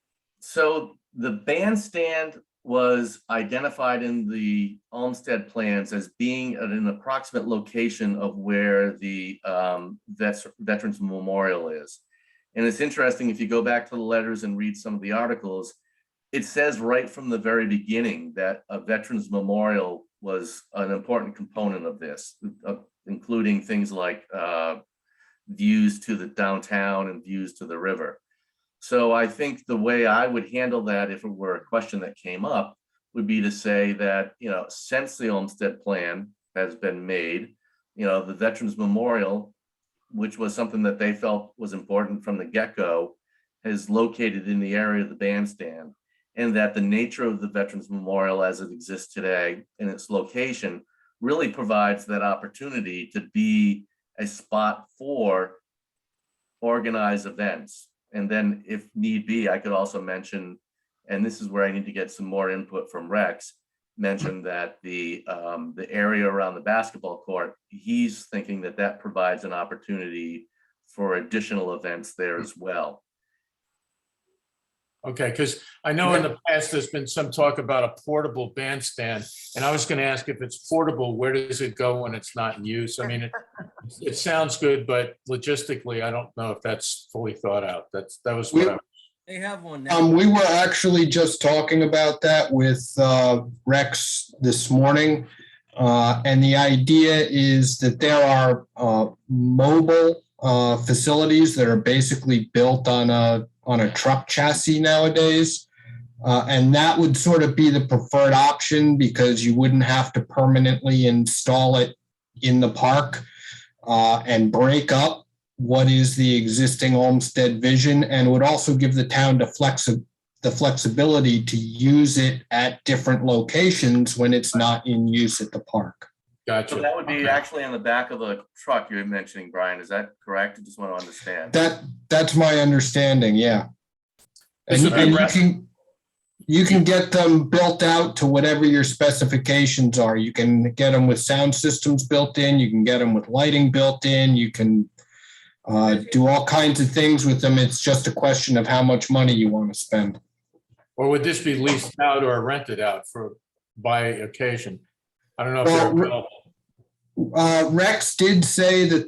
So the bandstand was identified in the Olmsted plans as being at an approximate location of where the Veterans Memorial is. And it's interesting, if you go back to the letters and read some of the articles, it says right from the very beginning that a Veterans Memorial was an important component of this, including things like views to the downtown and views to the river. So I think the way I would handle that, if it were a question that came up, would be to say that, since the Olmsted Plan has been made, the Veterans Memorial, which was something that they felt was important from the get-go, is located in the area of the bandstand, and that the nature of the Veterans Memorial as it exists today and its location really provides that opportunity to be a spot for organized events. And then if need be, I could also mention, and this is where I need to get some more input from Rex, mention that the area around the basketball court, he's thinking that that provides an opportunity for additional events there as well. Okay, because I know in the past, there's been some talk about a portable bandstand, and I was going to ask, if it's portable, where does it go when it's not in use? I mean, it sounds good, but logistically, I don't know if that's fully thought out. That was what I. They have one now. We were actually just talking about that with Rex this morning. And the idea is that there are mobile facilities that are basically built on a truck chassis nowadays. And that would sort of be the preferred option, because you wouldn't have to permanently install it in the park and break up what is the existing Olmsted vision, and would also give the town the flexibility to use it at different locations when it's not in use at the park. Gotcha. So that would be actually on the back of a truck you're mentioning, Brian. Is that correct? I just want to understand. That's my understanding, yeah. And you can get them built out to whatever your specifications are. You can get them with sound systems built in. You can get them with lighting built in. You can do all kinds of things with them. It's just a question of how much money you want to spend. Or would this be leased out or rented out by occasion? I don't know if they're available. Rex did say that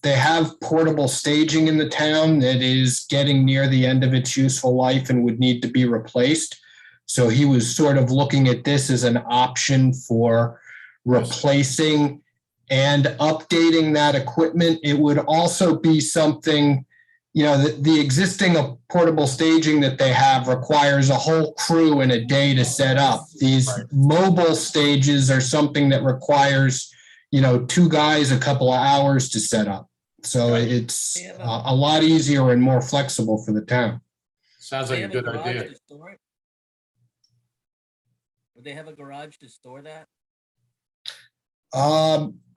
they have portable staging in the town that is getting near the end of its useful life and would need to be replaced. So he was sort of looking at this as an option for replacing and updating that equipment. It would also be something, the existing portable staging that they have requires a whole crew in a day to set up. These mobile stages are something that requires, 2 guys a couple of hours to set up. So it's a lot easier and more flexible for the town. Sounds like a good idea. Would they have a garage to store that?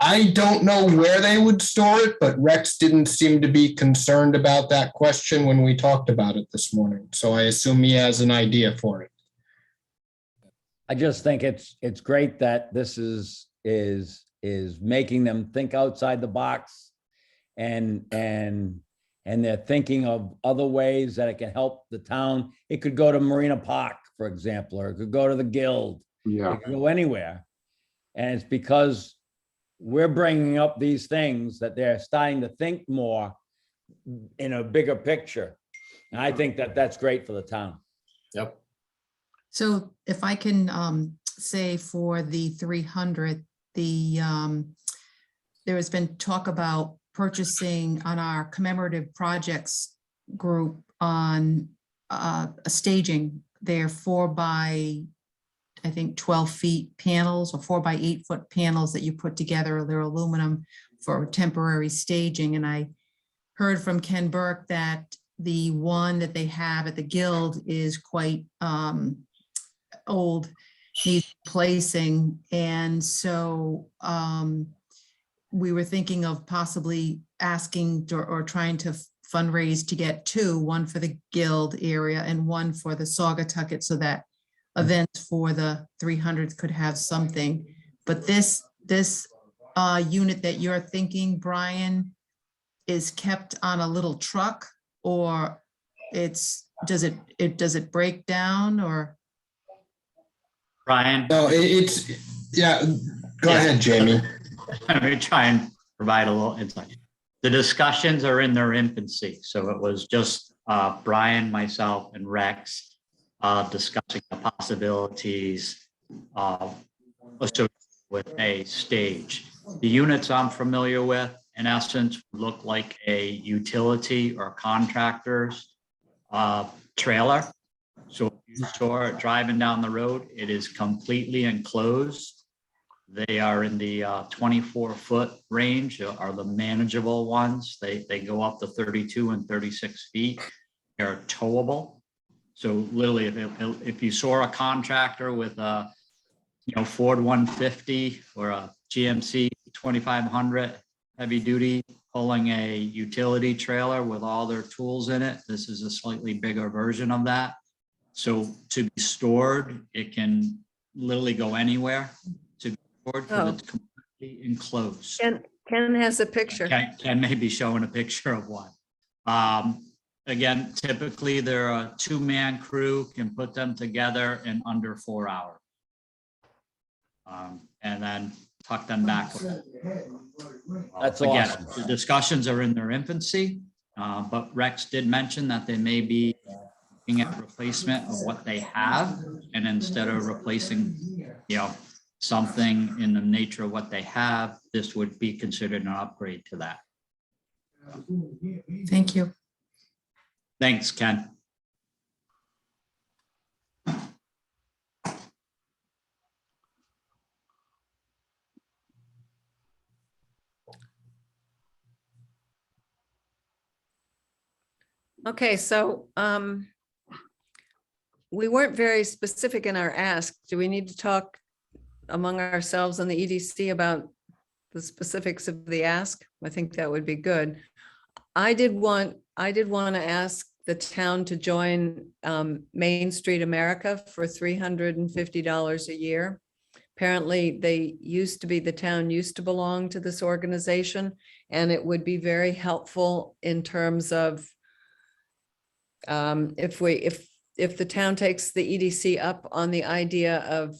I don't know where they would store it, but Rex didn't seem to be concerned about that question when we talked about it this morning. So I assume he has an idea for it. I just think it's great that this is making them think outside the box, and they're thinking of other ways that it can help the town. It could go to Marina Park, for example, or it could go to the Guild. Yeah. It could go anywhere. And it's because we're bringing up these things that they're starting to think more in a bigger picture. And I think that that's great for the town. Yep. So if I can say for the 300, there has been talk about purchasing on our commemorative projects group on a staging. They're 4 by, I think, 12 feet panels, or 4 by 8 foot panels that you put together. They're aluminum for temporary staging. And I heard from Ken Burke that the one that they have at the Guild is quite old, needs replacing. And so we were thinking of possibly asking or trying to fundraise to get 2, one for the Guild area and one for the Saugatucket, so that events for the 300s could have something. But this unit that you're thinking, Brian, is kept on a little truck, or does it break down, or? Brian? No, go ahead, Jamie. Let me try and provide a little insight. The discussions are in their infancy. So it was just Brian, myself, and Rex discussing the possibilities associated with a stage. The units I'm familiar with, in essence, look like a utility or contractor's trailer. So if you saw it driving down the road, it is completely enclosed. They are in the 24-foot range, are the manageable ones. They go up to 32 and 36 feet. They're towable. So literally, if you saw a contractor with a Ford 150 or a GMC 2500 heavy duty pulling a utility trailer with all their tools in it, this is a slightly bigger version of that. So to be stored, it can literally go anywhere to be stored because it's completely enclosed. Ken has a picture. Ken may be showing a picture of one. Again, typically they're a 2-man crew, can put them together in under 4 hours. And then tuck them back. That's Again, awesome. the discussions are in their infancy, but Rex did mention that they may be looking at replacement of what they have, and instead of replacing, something in the nature of what they have, this would be considered an upgrade to that. Thank you. Thanks, Ken. Okay, so we weren't very specific in our ask. Do we need to talk among ourselves and the EDC about the specifics of the ask? I think that would be good. I did want to ask the town to join Main Street America for $350 a year. Apparently, the town used to belong to this organization, and it would be very helpful in terms of if the town takes the EDC up on the idea of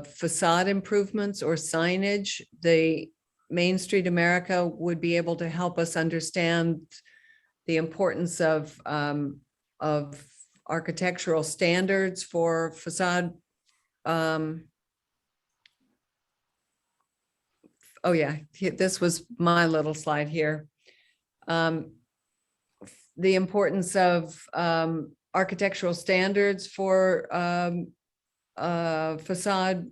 facade improvements or signage, the Main Street America would be able to help us understand the importance of architectural standards for facade. Oh yeah, this was my little slide here. The importance of architectural standards for facade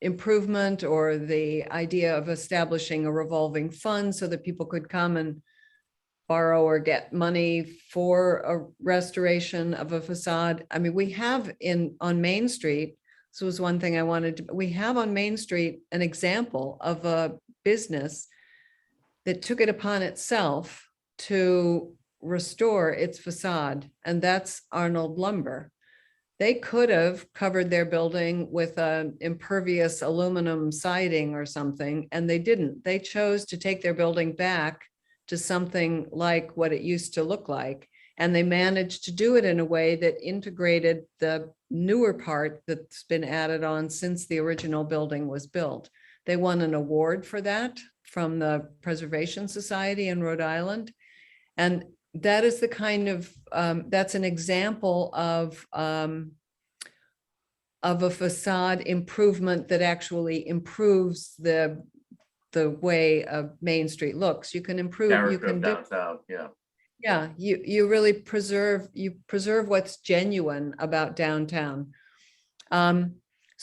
improvement, or the idea of establishing a revolving fund so that people could come and borrow or get money for a restoration of a facade. I mean, we have on Main Street, this was one thing I wanted to, we have on Main Street an example of a business that took it upon itself to restore its facade, and that's Arnold Lumber. They could have covered their building with an impervious aluminum siding or something, and they didn't. They chose to take their building back to something like what it used to look like. And they managed to do it in a way that integrated the newer part that's been added on since the original building was built. They won an award for that from the Preservation Society in Rhode Island. And that is the kind of, that's an example of a facade improvement that actually improves the way Main Street looks. You can improve, you Character can of do, downtown, yeah. yeah, you really preserve what's genuine about downtown. So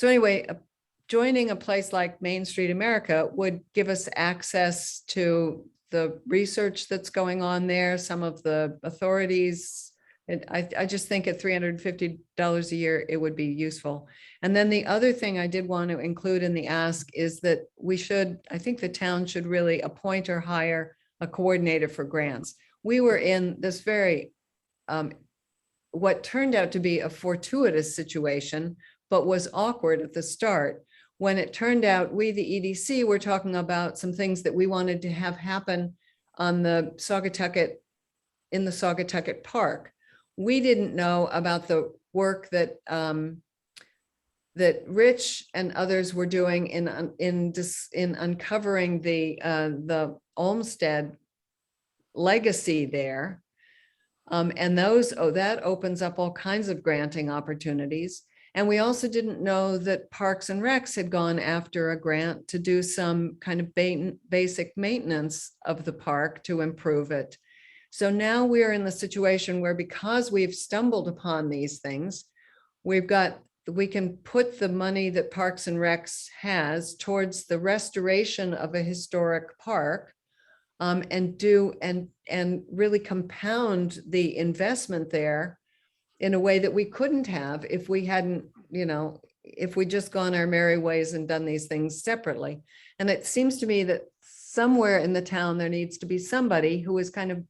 anyway, joining a place like Main Street America would give us access to the research that's going on there, some of the authorities. And I just think at $350 a year, it would be useful. And then the other thing I did want to include in the ask is that I think the town should really appoint or hire a coordinator for grants. We were in this very, what turned out to be a fortuitous situation, but was awkward at the start. When it turned out we, the EDC, were talking about some things that we wanted to have happen on the Saugatucket, in the Saugatucket Park. We didn't know about the work that that Rich and others were doing in uncovering the Olmsted legacy there. And that opens up all kinds of granting opportunities. And we also didn't know that Parks and Recs had gone after a grant to do some kind of basic maintenance of the park to improve it. So now we're in the situation where, because we've stumbled upon these things, we can put the money that Parks and Recs has towards the restoration of a historic park, and really compound the investment there in a way that we couldn't have if we hadn't, if we just gone our merry ways and done these things separately. And it seems to me that somewhere in the town, there needs to be somebody who is kind of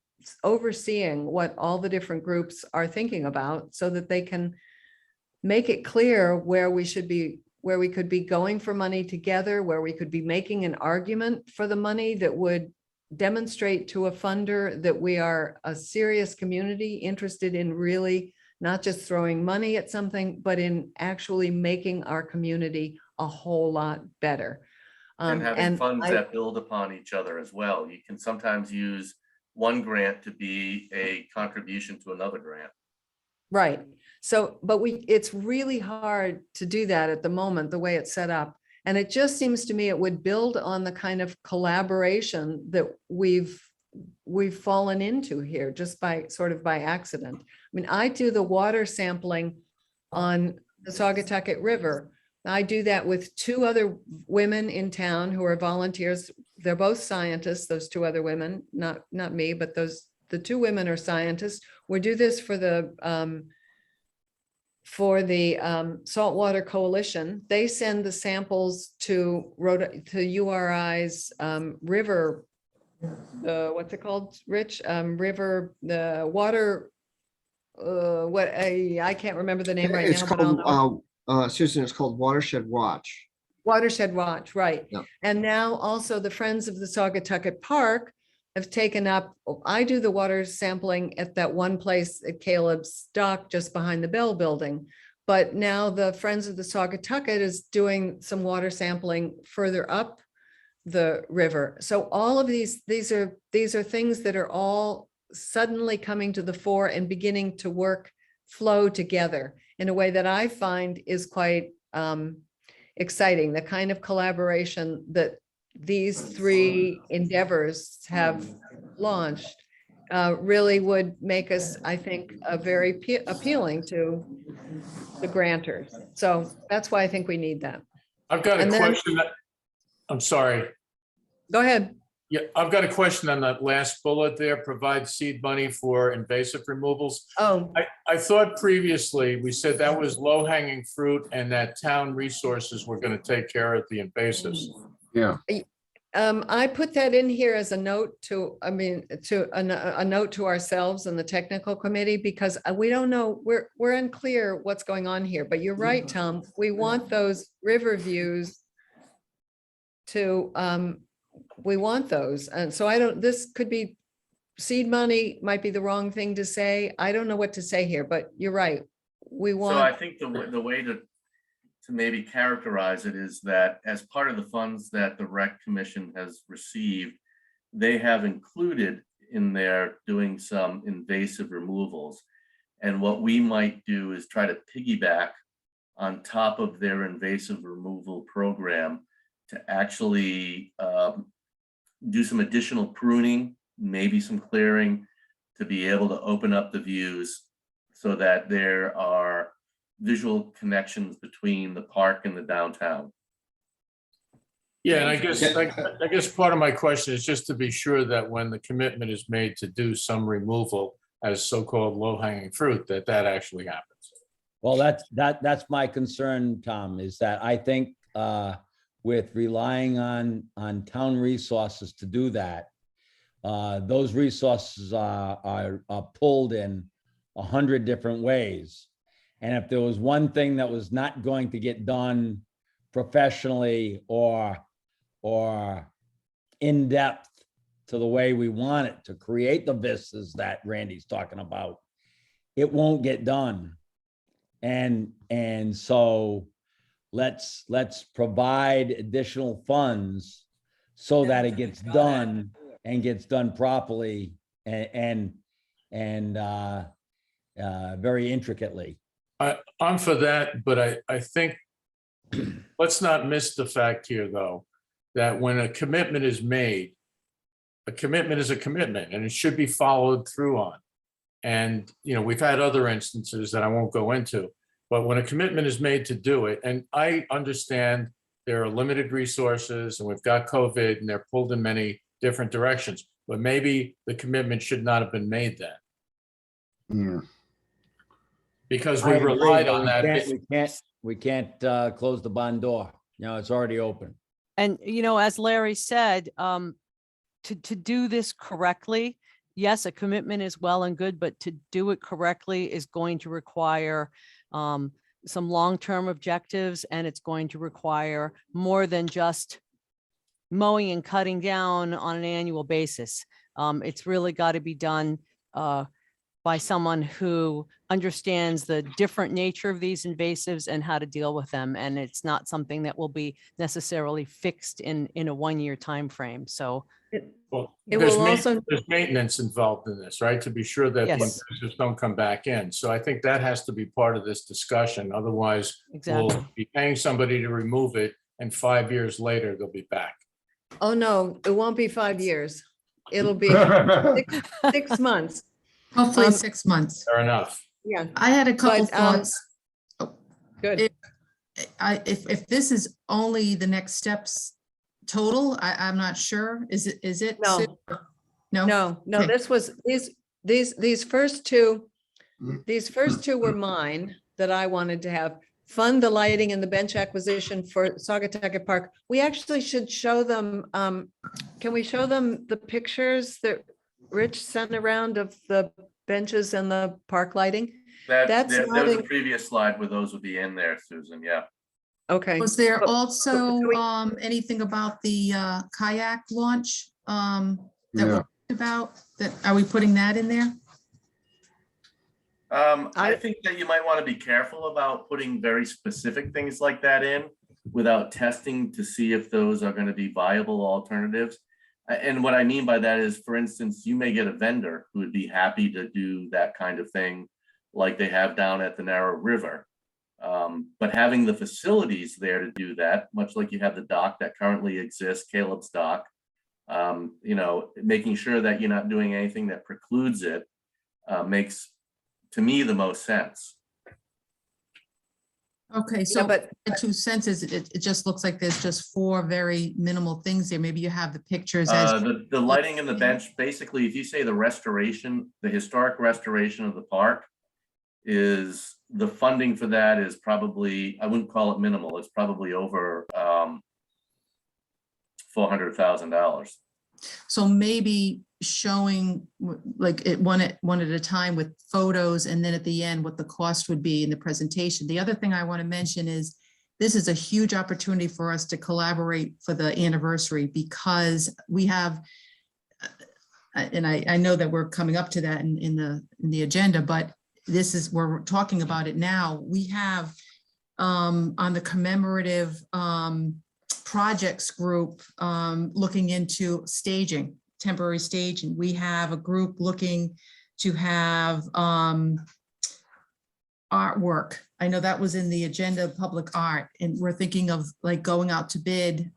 overseeing what all the different groups are thinking about, so that they can make it clear where we should be, where we could be going for money together, where we could be making an argument for the money that would demonstrate to a funder that we are a serious community interested in really not just throwing money at something, but in actually making our community a whole lot better. And having funds that build upon each other as well. You can sometimes use one grant to be a contribution to another grant. Right. So, but it's really hard to do that at the moment, the way it's set up. And it just seems to me it would build on the kind of collaboration that we've fallen into here, just by accident. I mean, I do the water sampling on the Saugatucket River. I do that with two other women in town who are volunteers. They're both scientists, those two other women, not me, but the two women are scientists. We do this for the Saltwater Coalition. They send the samples to URI's river, what's it called, Rich? River, the water, I can't remember the name right It's now. But I'll know. called, Susan, it's called Watershed Watch. Watershed Watch, right. Yeah. And now also the Friends of the Saugatucket Park have taken up, I do the water sampling at that one place at Caleb's dock just behind the Bell Building. But now the Friends of the Saugatucket is doing some water sampling further up the river. So all of these are things that are all suddenly coming to the fore and beginning to flow together in a way that I find is quite exciting. The kind of collaboration that these three endeavors have launched really would make us, I think, very appealing to the grantors. So that's why I think we need that. I've got a And then- question. I'm sorry. Go ahead. Yeah, I've got a question on that last bullet there, provide seed money for invasive removals. Oh, I thought previously we said that was low hanging fruit and that town resources were going to take care of the invasives. Yeah, I put that in here as a note to, a note to ourselves and the technical committee, because we don't know, we're unclear what's going on here, but you're right, Tom. We want those river views to, we want those. And so this could be seed money, might be the wrong thing to say. I don't know what to say here, but you're right. We want. So I think the way to maybe characterize it is that as part of the funds that the Rec Commission has received, they have included in there doing some invasive removals. And what we might do is try to piggyback on top of their invasive removal program to actually do some additional pruning, maybe some clearing, to be able to open up the views so that there are visual connections between the park and the downtown. Yeah, and I guess part of my question is just to be sure that when the commitment is made to do some removal as so-called low-hanging fruit, that actually happens. Well, that's my concern, Tom, is that I think with relying on town resources to do that, those resources are pulled in 100 different ways. And if there was one thing that was not going to get done professionally or in depth to the way we want it to create the vistas that Randy's talking about, it won't get done. And so let's provide additional funds so that it gets done and gets done properly and very intricately. I'm for that, but I think, let's not miss the fact here, though, that when a commitment is made, a commitment is a commitment and it should be followed through on. And, we've had other instances that I won't go into, but when a commitment is made to do it, and I understand there are limited resources and we've got COVID and they're pulled in many different directions, but maybe the commitment should not have been made then. Yeah. Because I we agree, relied but on that. we can't close the barn door. It's already open. And, as Larry said, to do this correctly, yes, a commitment is well and good, but to do it correctly is going to require some long-term objectives, and it's going to require more than just mowing and cutting down on an annual basis. It's really got to be done by someone who understands the different nature of these invasives and how to deal with them. And it's not something that will be necessarily fixed in a one-year time frame. So Well, It there's will also- there's maintenance involved in this, right? To be sure that the Yes. invasives don't come back in. So I think that has to be part of this discussion. Otherwise, exactly. we'll be paying somebody to remove it and 5 years later, they'll be back. Oh, no, it won't be 5 years. It'll be 6 months. Hopefully Um, 6 months. Fair enough. Yeah, I had a couple But, thoughts. good. If this is only the next steps total, I'm not sure. Is it? No. Sue? No? No, Okay. this was, these first two were mine that I wanted to have. Fund the lighting and the bench acquisition for Saugatucket Park. We actually should show them, can we show them the pictures that Rich sent around of the benches and the park lighting? That's There not was a in- previous slide where those would be in there, Susan, yeah. Okay. Was there But- also but we- anything about the kayak launch that we Yeah. talked about? Are we putting that in there? I think that you might want to be careful about putting very specific things like that in without testing to see if those are going to be viable alternatives. And what I mean by that is, for instance, you may get a vendor who would be happy to do that kind of thing like they have down at the Narrow River. But having the facilities there to do that, much like you have the dock that currently exists, Caleb's dock, making sure that you're not doing anything that precludes it makes, to me, the most sense. Okay, so but my 2 cents is it just looks like there's just 4 very minimal things there. Maybe you have the pictures as. The lighting and the bench, basically, if you say the restoration, the historic restoration of the park is, the funding for that is probably, I wouldn't call it minimal, it's probably over $400,000. So maybe showing like it one at a time with photos, and then at the end what the cost would be in the presentation. The other thing I want to mention is this is a huge opportunity for us to collaborate for the anniversary, because we have, and I know that we're coming up to that in the agenda, but we're talking about it now. We have on the commemorative projects group looking into staging, temporary staging. We have a group looking to have artwork. I know that was in the agenda of public art, and we're thinking of like going out to bid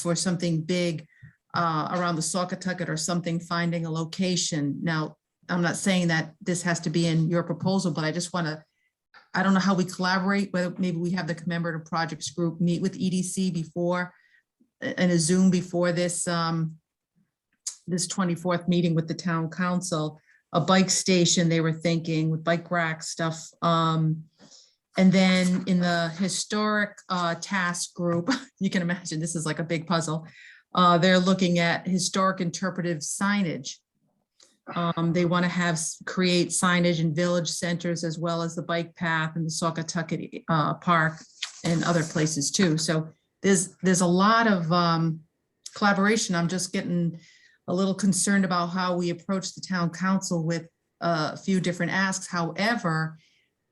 for something big around the Saugatucket or something, finding a location. Now, I'm not saying that this has to be in your proposal, but I just want to, I don't know how we collaborate, whether maybe we have the commemorative projects group meet with EDC before, and a Zoom before this, this 24th meeting with the town council, a bike station they were thinking with bike rack stuff. And then in the historic task group, you can imagine this is like a big puzzle. They're looking at historic interpretive signage. They want to create signage in village centers as well as the bike path and the Saugatucket Park and other places too. So there's a lot of collaboration. I'm just getting a little concerned about how we approach the town council with a few different asks. However,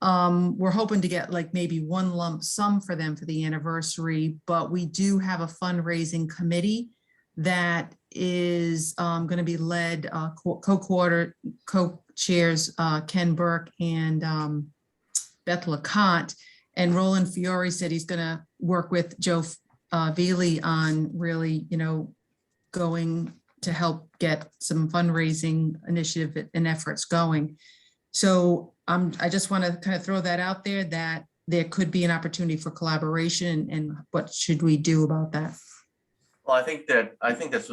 we're hoping to get like maybe one lump sum for them for the anniversary, but we do have a fundraising committee that is going to be led, co-chairs Ken Burke and Beth LeConte. And Roland Fiore said he's gonna work with Joe Veely on really, going to help get some fundraising initiative and efforts going. So I just want to kind of throw that out there, that there could be an opportunity for collaboration, and what should we do about that? Well, I think that's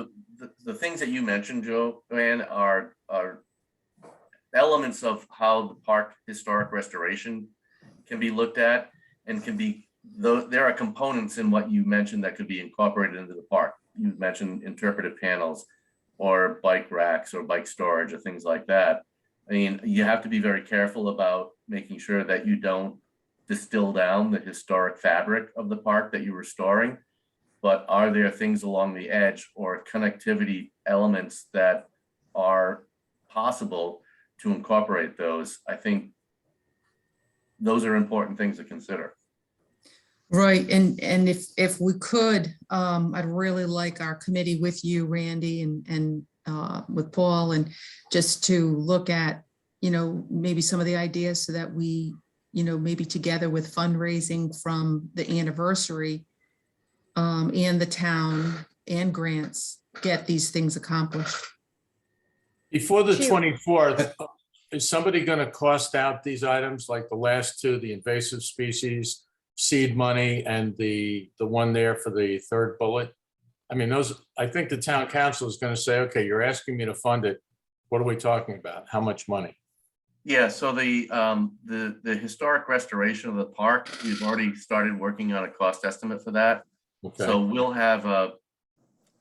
the things that you mentioned, Joanne, are elements of how the park historic restoration can be looked at, and there are components in what you mentioned that could be incorporated into the park. You mentioned interpretive panels or bike racks or bike storage or things like that. I mean, you have to be very careful about making sure that you don't distill down the historic fabric of the park that you're restoring. But are there things along the edge or connectivity elements that are possible to incorporate those? I think those are important things to consider. Right, and if we could, I'd really like our committee with you, Randy, and with Paul, and just to look at, maybe some of the ideas so that we, maybe together with fundraising from the anniversary, and the town and grants, get these things accomplished. Before the Chief. 24th, is somebody going to cost out these items, like the last two, the invasive species seed money and the one there for the third bullet? I mean, I think the town council is going to say, okay, you're asking me to fund it. What are we talking about? How much money? Yeah, so the historic restoration of the park, we've already started working on a cost estimate for that. Okay. So we'll have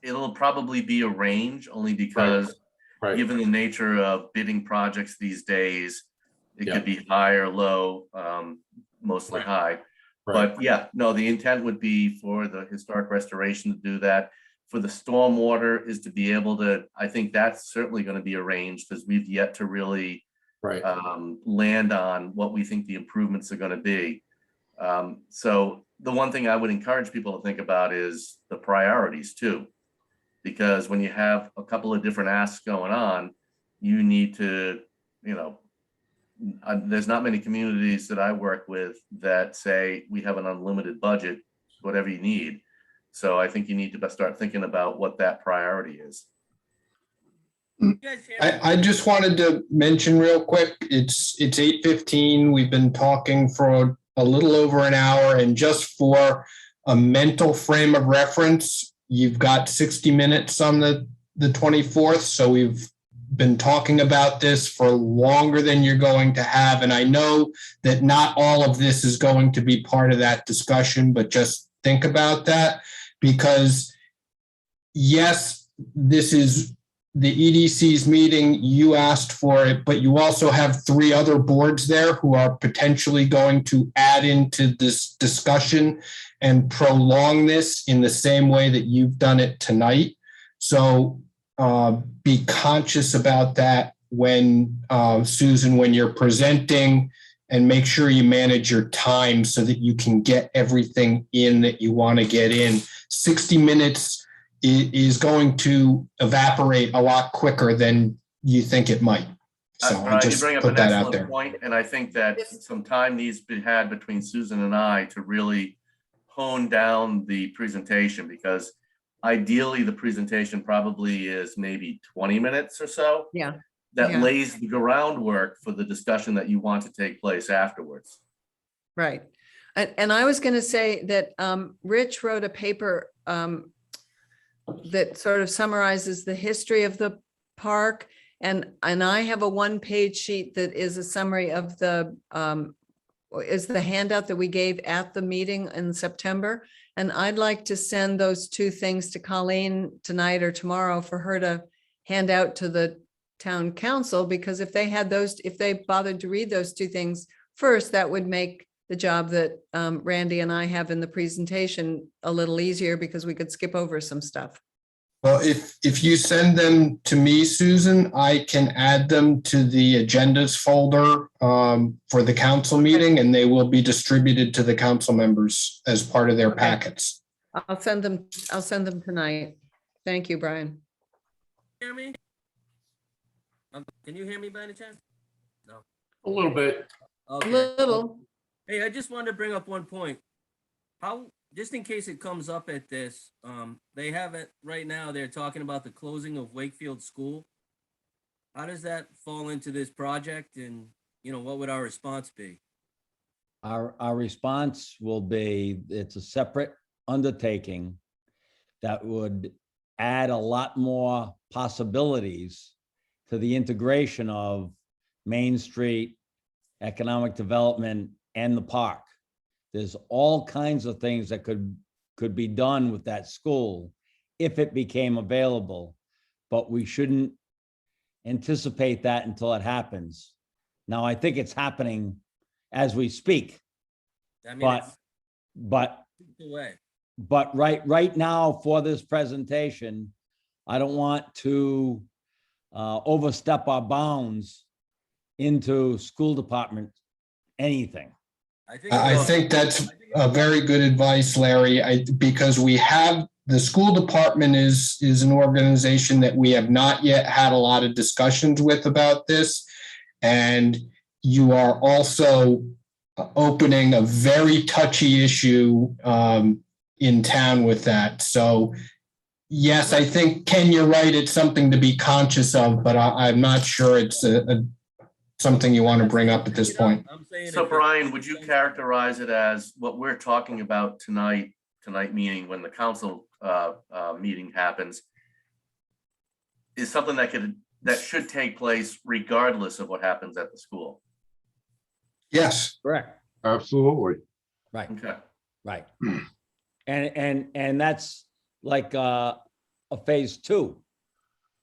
it'll probably be a range, only because Right. given the nature of bidding projects these days, it Yeah. could be high or low, mostly Right. high. Right. But yeah, no, the intent would be for the historic restoration to do that. For the stormwater is to be able to, I think that's certainly going to be arranged, because we've yet to really Right. land on what we think the improvements are going to be. So the one thing I would encourage people to think about is the priorities too, because when you have a couple of different asks going on, you need to, there's not many communities that I work with that say we have an unlimited budget, whatever you need. So I think you need to start thinking about what that priority is. You guys hear me? I just wanted to mention real quick, it's 8:15. We've been talking for a little over an hour, and just for a mental frame of reference, you've got 60 minutes on the 24th. So we've been talking about this for longer than you're going to have. And I know that not all of this is going to be part of that discussion, but just think about that, because yes, this is the EDC's meeting, you asked for it, but you also have 3 other boards there who are potentially going to add into this discussion and prolong this in the same way that you've done it tonight. So be conscious about that when, Susan, when you're presenting, and make sure you manage your time so that you can get everything in that you want to get in. 60 minutes is going to evaporate a lot quicker than you think it might. So I You just bring up put an that out excellent there. point, and I think that some time needs to be had between Susan and I to really hone down the presentation, because ideally the presentation probably is maybe 20 minutes or so. Yeah. That Yeah. lays the groundwork for the discussion that you want to take place afterwards. Right. And I was going to say that Rich wrote a paper that sort of summarizes the history of the park. And I have a 1-page sheet that is a summary of the handout that we gave at the meeting in September. And I'd like to send those 2 things to Colleen tonight or tomorrow for her to hand out to the town council, because if they bothered to read those 2 things first, that would make the job that Randy and I have in the presentation a little easier, because we could skip over some stuff. Well, if you send them to me, Susan, I can add them to the agendas folder for the council meeting, and they will be distributed to the council members as part of their packets. I'll send them tonight. Thank you, Brian. Hear me? Can you hear me by any chance? No. A little bit. A Okay. little. Hey, I just wanted to bring up one point. How, just in case it comes up at this, they have it right now, they're talking about the closing of Wakefield School. How does that fall into this project and, what would our response be? Our response will be, it's a separate undertaking that would add a lot more possibilities to the integration of Main Street, economic development, and the park. There's all kinds of things that could be done with that school if it became available, but we shouldn't anticipate that until it happens. Now, I think it's happening as we speak, I mean, but it's away. but right now for this presentation, I don't want to overstep our bounds into school department anything. I think that's a very good advice, Larry, because we have, the school department is an organization that we have not yet had a lot of discussions with about this. And you are also opening a very touchy issue in town with that. So yes, I think, Ken, you're right. It's something to be conscious of, but I'm not sure it's something you want to bring up at this point. So Brian, would you characterize it as what we're talking about tonight meeting, when the council meeting happens, is something that should take place regardless of what happens at the school? Yes. Correct. Absolutely. Right. Okay. Right. And that's like a phase 2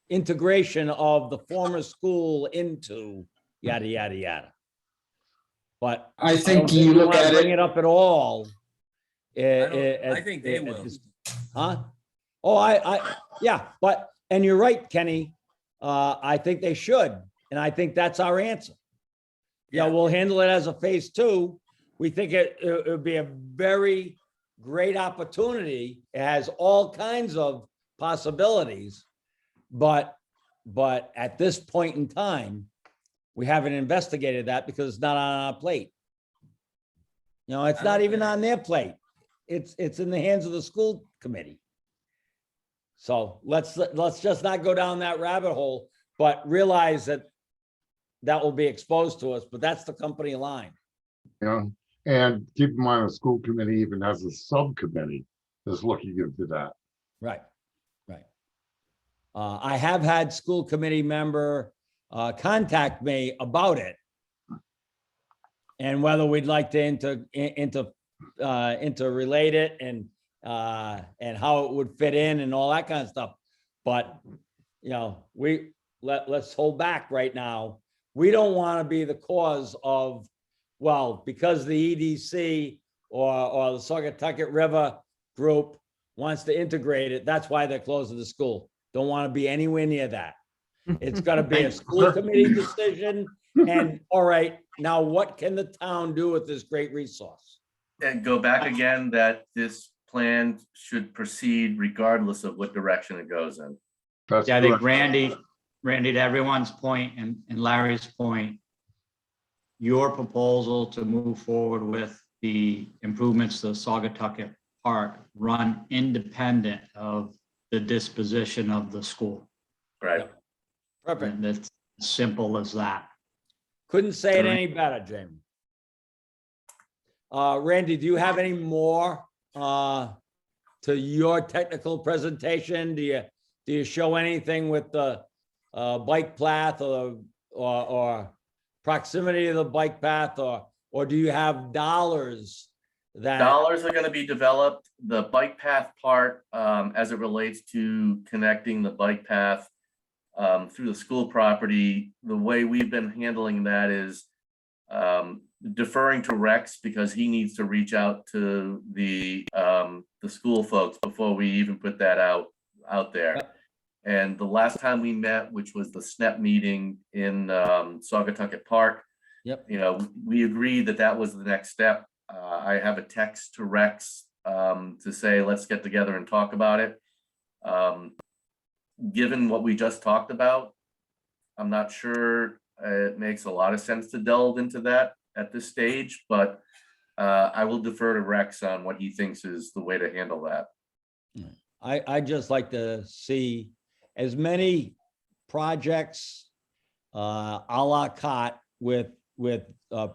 integration of the former school into yada, yada, yada. But I think don't you look wanna at bring it. it up at all. I think they will. Huh? Oh, yeah, and you're right, Kenny. I think they should. And I think that's our answer. Yeah, we'll handle it as a phase 2. We think it would be a very great opportunity. It has all kinds of possibilities, but at this point in time, we haven't investigated that because it's not on our plate. It's not even on their plate. It's in the hands of the school committee. So let's just not go down that rabbit hole, but realize that will be exposed to us, but that's the company line. And keep in mind, the school committee even has a subcommittee that's looking into that. Right. I have had school committee member contact me about it and whether we'd like to interrelate it and how it would fit in and all that kind of stuff. But let's hold back right now. We don't want to be the cause of, because the EDC or the Saugatucket River group wants to integrate it, that's why they're closing the school. Don't want to be anywhere near that. It's got to be a school committee decision. And all right, now what can the town do with this great resource? And go back again, that this plan should proceed regardless of what direction it goes in. That's Yeah, I think correct. Randy, to everyone's point and Larry's point, your proposal to move forward with the improvements to Saugatucket Park run independent of the disposition of the school. Right. Perfect. And it's simple as that. Couldn't say it any better, Jamie. Randy, do you have any more to your technical presentation? Do you show anything with the bike path or proximity of the bike path, or do you have dollars that Dollars are going to be developed. The bike path part, as it relates to connecting the bike path through the school property, the way we've been handling that is deferring to Rex, because he needs to reach out to the school folks before we even put that out there. And the last time we met, which was the SNEP meeting in Saugatucket Park, we agreed that was the next step. I have a text to Rex to say, let's get together and talk about it. Given what we just talked about, I'm not sure it makes a lot of sense to delve into that at this stage, but I will defer to Rex on what he thinks is the way to handle that. I just like to see as many projects a la carte with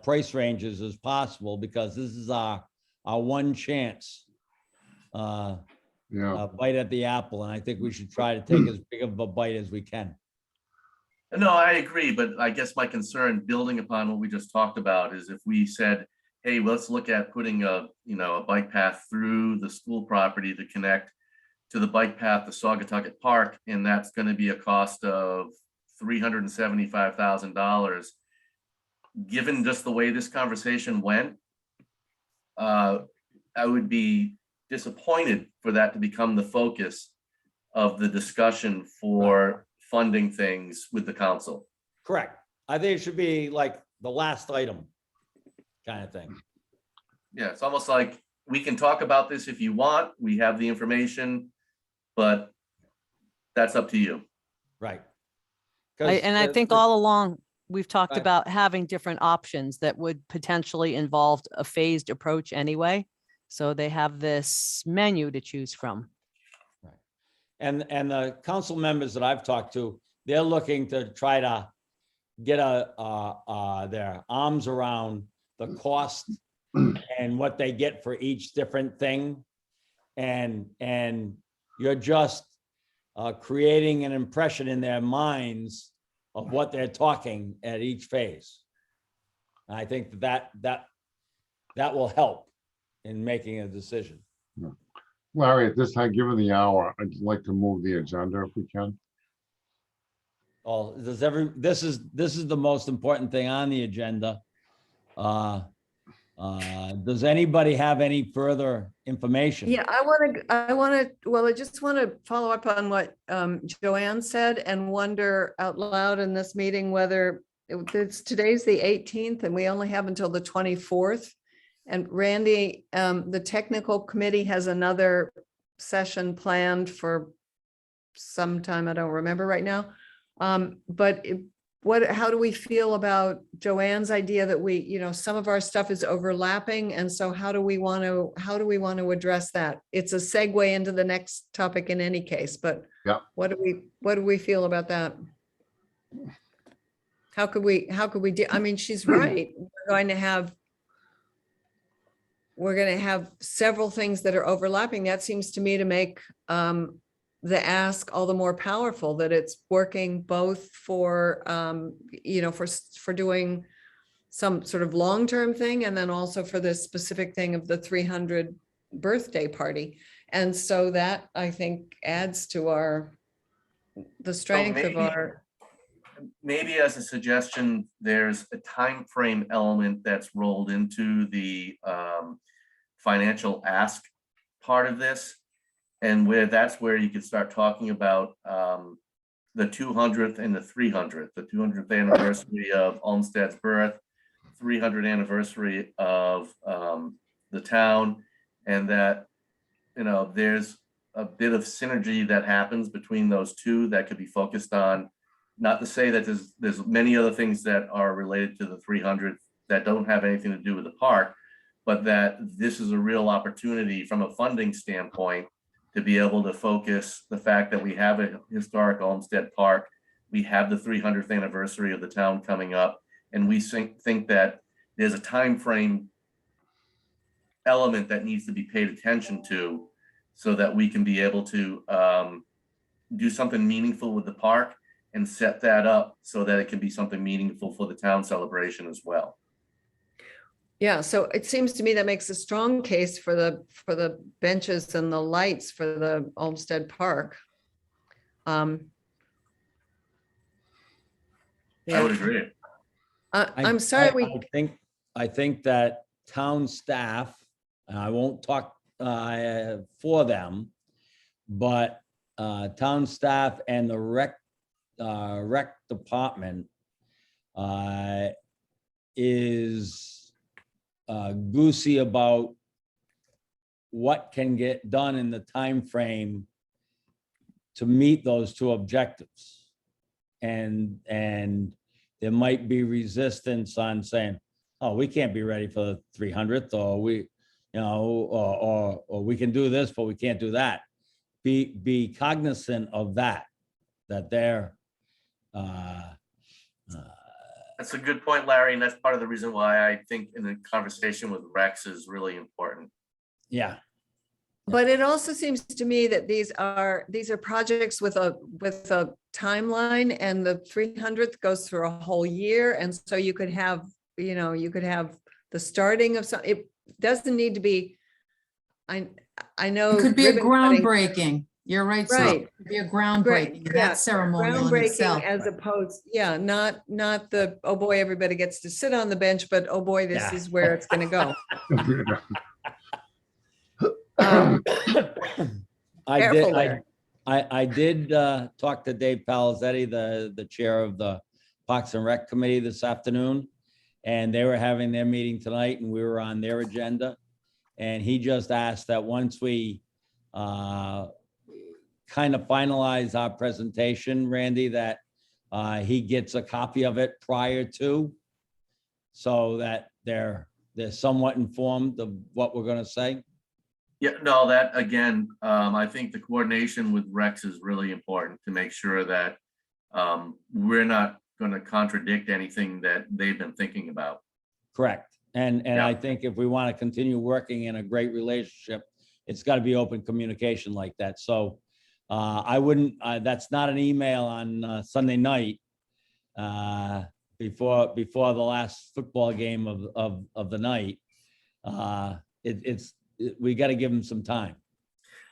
price ranges as possible, because this is our one chance Yeah, bite at the apple, and I think we should try to take as big of a bite as we can. No, I agree, but I guess my concern, building upon what we just talked about, is if we said, hey, let's look at putting a bike path through the school property to connect to the bike path to Saugatucket Park, and that's going to be a cost of $375,000. Given just the way this conversation went, I would be disappointed for that to become the focus of the discussion for funding things with the council. Correct. I think it should be like the last item kind of thing. Yeah, it's almost like we can talk about this if you want. We have the information, but that's up to you. Right. And I think all along, we've talked Right. about having different options that would potentially involve a phased approach anyway. So they have this menu to choose from. And the council members that I've talked to, they're looking to try to get their arms around the cost and what they get for each different thing. And you're just creating an impression in their minds of what they're talking at each phase. And I think that will help in making a decision. Larry, at this time, given the hour, I'd like to move the agenda if we can. Oh, this is the most important thing on the agenda. Does anybody have any further information? Yeah, well, I just want to follow up on what Joanne said and wonder out loud in this meeting whether today's the 18th and we only have until the 24th. And Randy, the technical committee has another session planned for sometime, I don't remember right now. But how do we feel about Joanne's idea that some of our stuff is overlapping, and so how do we want to address that? It's a segue into the next topic in any case, but Yeah. what do we feel about that? How could we do? I mean, she's right. We're going to have several things that are overlapping. That seems to me to make the ask all the more powerful, that it's working both for, for doing some sort of long-term thing, and then also for this specific thing of the 300 birthday party. And so that, I think, adds to the strength of our. Maybe as a suggestion, there's a time frame element that's rolled into the financial ask part of this, and that's where you could start talking about the 200th and the 300th, the 200th anniversary of Olmsted's birth, 300th anniversary of the town, and that there's a bit of synergy that happens between those two that could be focused on. Not to say that there's many other things that are related to the 300th that don't have anything to do with the park, but that this is a real opportunity from a funding standpoint to be able to focus the fact that we have a historic Olmsted Park, we have the 300th anniversary of the town coming up, and we think that there's a time frame element that needs to be paid attention to, so that we can be able to do something meaningful with the park and set that up so that it can be something meaningful for the town celebration as well. Yeah, so it seems to me that makes a strong case for the benches and the lights for the Olmsted Park. I would agree. I'm sorry, I think that town staff, and I won't talk for them, but town staff and the rec department is goosey about what can get done in the time frame to meet those two objectives. And there might be resistance on saying, oh, we can't be ready for the 300th, or we, you know, or we can do this, but we can't do that. Be cognizant of that they're, That's a good point, Larry, and that's part of the reason why I think in the conversation with Rex is really important. yeah, But it also seems to me that these are projects with a timeline, and the 300th goes through a whole year. And so you could have, you know, you could have the starting of some, it doesn't need to be, I know. It could be a ribbon cutting- groundbreaking. You're right. Susan. Right. It could be a groundbreaking. Yeah, That's ceremonial in groundbreaking itself. as opposed, yeah, not the, oh boy, everybody gets to sit on the bench, but oh boy, this Yeah. is where it's gonna go. Careful, Larry. I did talk to Dave Palazetti, the chair of the Parks and Rec Committee this afternoon. And they were having their meeting tonight and we were on their agenda. And he just asked that once we kind of finalize our presentation, Randy, that he gets a copy of it prior to, so that they're somewhat informed of what we're gonna say. Yeah, no, that again, I think the coordination with Rex is really important to make sure that we're not going to contradict anything that they've been thinking about. Correct. And Yeah. I think if we want to continue working in a great relationship, it's got to be open communication like that. So I wouldn't, that's not an email on Sunday night before the last football game of the night. We got to give them some time.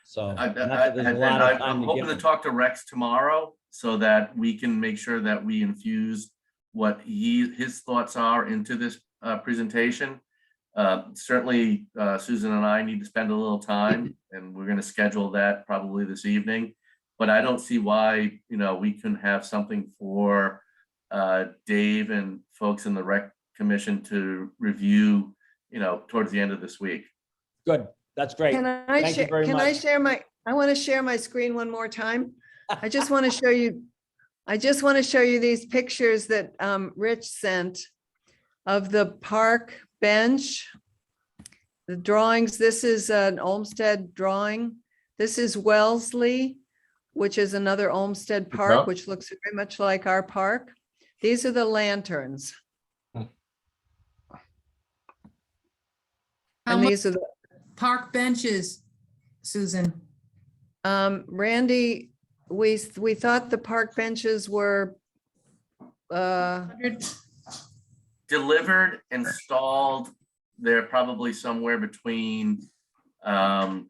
So not that there's a lot of time I'm to hoping give to them. talk to Rex tomorrow so that we can make sure that we infuse what his thoughts are into this presentation. Certainly, Susan and I need to spend a little time, and we're going to schedule that probably this evening. But I don't see why, you know, we couldn't have something for Dave and folks in the Rec Commission to review, you know, towards the end of this week. Good. That's great. Can I Thank you very can I much. share I want to share my screen one more time. I just want to show you these pictures that Rich sent of the park bench. The drawings, this is an Olmsted drawing. This is Wellesley, which is another Olmsted park, Yep. which looks very much like our park. These are the lanterns. How And much these are the, park benches, Susan? Randy, we thought the park benches were, 100? Delivered, installed, they're probably somewhere between like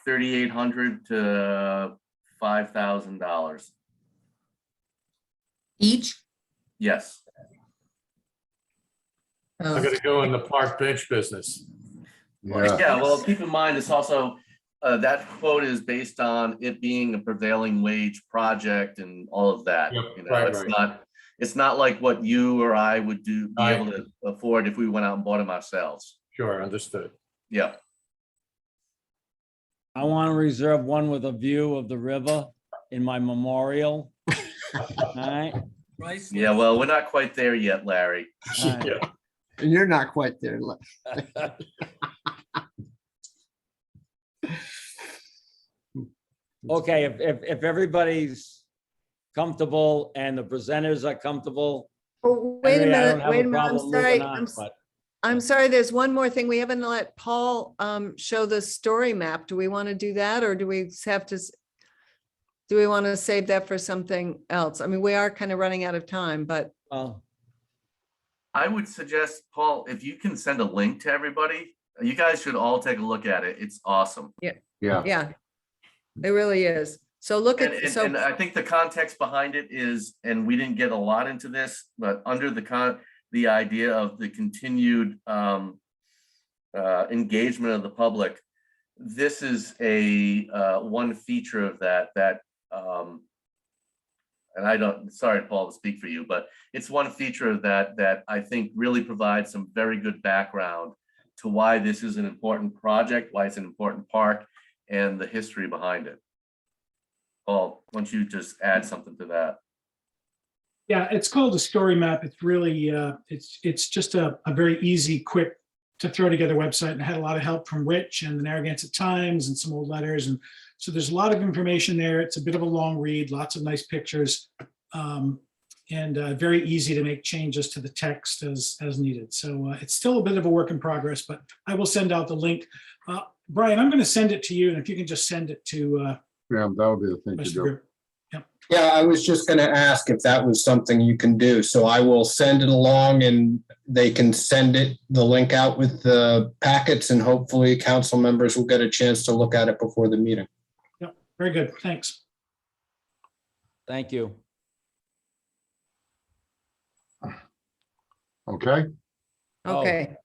$3,800 to $5,000. Each? Yes. Oh. I'm gonna go in the park bench business. Yeah, Yeah, well, keep in mind, it's also, that quote is based on it being a prevailing wage project and all of that. Yep, You know, right. it's not like what you or I would be Right. able to afford if we went out and bought them ourselves. Sure, understood. Yeah. I want to reserve one with a view of the river in my memorial. All right. Priceless. Yeah, well, we're not quite there yet, Larry. All right. Yeah. And you're not quite there. Okay, if everybody's comfortable and the presenters are comfortable. oh, wait a Henry, I don't minute, have a wait a minute, I'm problem sorry. moving on, but- I'm sorry, there's one more thing. We haven't let Paul show the story map. Do we want to do that, or do we have to? Do we want to save that for something else? I mean, we are kind of running out of time, but Well, I would suggest, Paul, if you can send a link to everybody, you guys should all take a look at it. It's awesome. yeah. yeah, it really is. So look And, at, and, so and I think the context behind it is, and we didn't get a lot into this, but under the idea of the continued engagement of the public, this is a one feature of that and I don't, sorry, Paul, to speak for you, but it's one feature of that I think really provides some very good background to why this is an important project, why it's an important park, and the history behind it. Paul, why don't you just add something to that? Yeah, it's called a story map. It's really, it's just a very easy, quick to throw together website, and had a lot of help from Rich and the Narragansett Times and some old letters. And so there's a lot of information there. It's a bit of a long read, lots of nice pictures, and very easy to make changes to the text as needed. So it's still a bit of a work in progress, but I will send out the link. Brian, I'm going to send it to you, and if you can just send it to Yeah, that would be the thing to rest of do. the group. Yeah, I was just going to ask if that was something you can do. So I will send it along and they can send the link out with the packets, and hopefully council members will get a chance to look at it before the meeting. Yep, very good. Thanks. Thank you. Okay, Oh. Okay,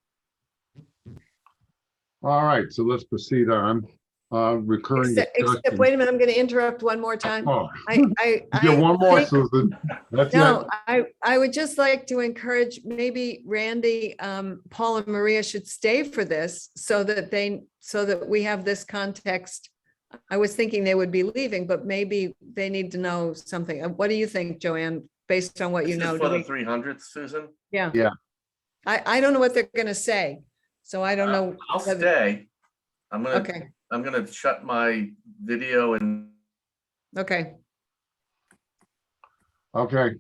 all right, so let's proceed on. Recurring except, discussion. wait a minute, I'm going to interrupt one more time. Oh, I you get one more, think- Susan. That's No, it. I would just like to encourage maybe Randy, Paul and Maria should stay for this so that we have this context. I was thinking they would be leaving, but maybe they need to know something. What do you think, Joanne, based on what you This know? is for Do the we- 300th, Susan. Yeah. Yeah. I don't know what they're gonna say, so I don't know. I'll whether- stay. Okay, I'm gonna shut my video and okay. Okay.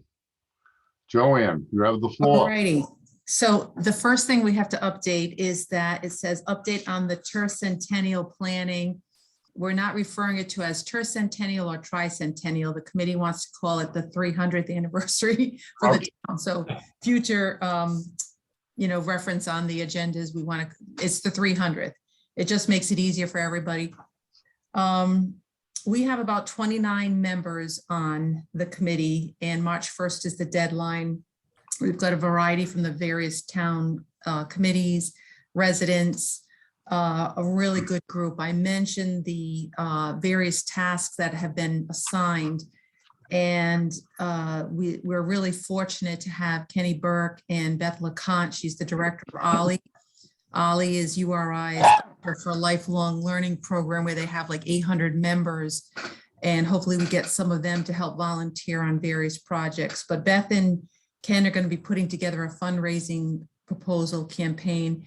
Joanne, you have the floor. Alrighty, so the first thing we have to update is that it says update on the tercentennial planning. We're not referring it to as tercentennial or tricentennial. The committee wants to call it the 300th anniversary for the town. So future, reference on the agendas, we want to, it's the 300th. It just makes it easier for everybody. We have about 29 members on the committee, and March 1st is the deadline. We've got a variety from the various town committees, residents, a really good group. I mentioned the various tasks that have been assigned, and we're really fortunate to have Kenny Burke and Beth LeConte. She's the director of Ollie. Ollie is URI's for a lifelong learning program where they have like 800 members, and hopefully we get some of them to help volunteer on various projects. But Beth and Ken are going to be putting together a fundraising proposal campaign.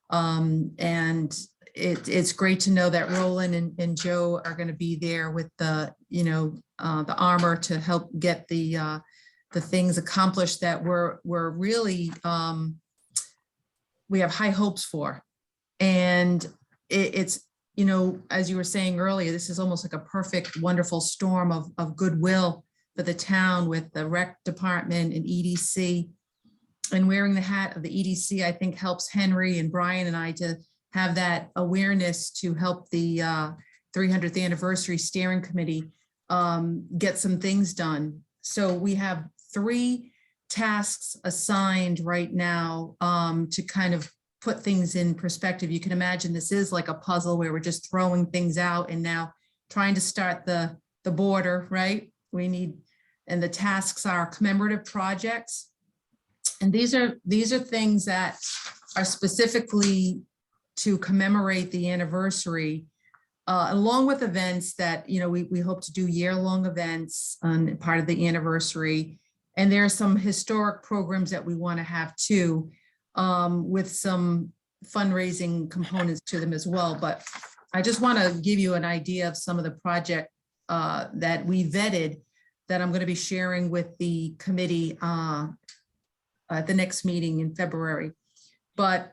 And it's great to know that Roland and Joe are going to be there with the armor to help get the things accomplished that we're really we have high hopes for. And it's, as you were saying earlier, this is almost like a perfect, wonderful storm of goodwill for the town with the rec department and EDC. And wearing the hat of the EDC, I think, helps Henry and Brian and I to have that awareness to help the 300th anniversary steering committee get some things done. So we have 3 tasks assigned right now to kind of put things in perspective. You can imagine this is like a puzzle where we're just throwing things out and now trying to start the border, right? And the tasks are commemorative projects. And these are things that are specifically to commemorate the anniversary, along with events that, we hope to do year-long events on part of the anniversary. And there are some historic programs that we want to have too, with some fundraising components to them as well. But I just want to give you an idea of some of the project that we vetted that I'm going to be sharing with the committee at the next meeting in February. But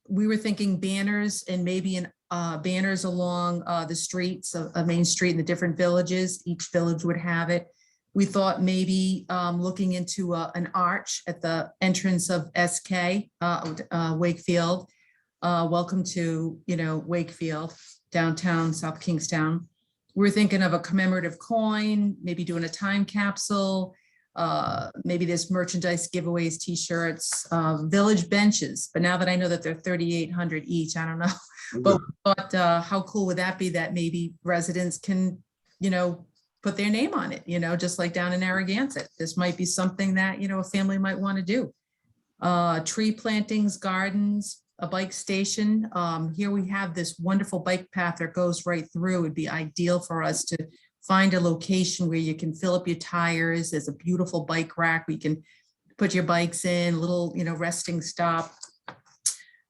we were thinking banners and maybe banners along the streets of Main Street in the different villages. Each village would have it. We thought maybe looking into an arch at the entrance of SK, Wakefield. Welcome to, Wakefield, downtown, South Kingstown. We're thinking of a commemorative coin, maybe doing a time capsule. Maybe there's merchandise giveaways, t-shirts, village benches. But now that I know that they're 3,800 each, I don't know. But we thought, how cool would that be that maybe residents can, put their name on it, just like down in Narragansett. This might be something that, a family might want to do. Tree plantings, gardens, a bike station. Here we have this wonderful bike path that goes right through. It'd be ideal for us to find a location where you can fill up your tires. There's a beautiful bike rack. We can put your bikes in, little, resting stop.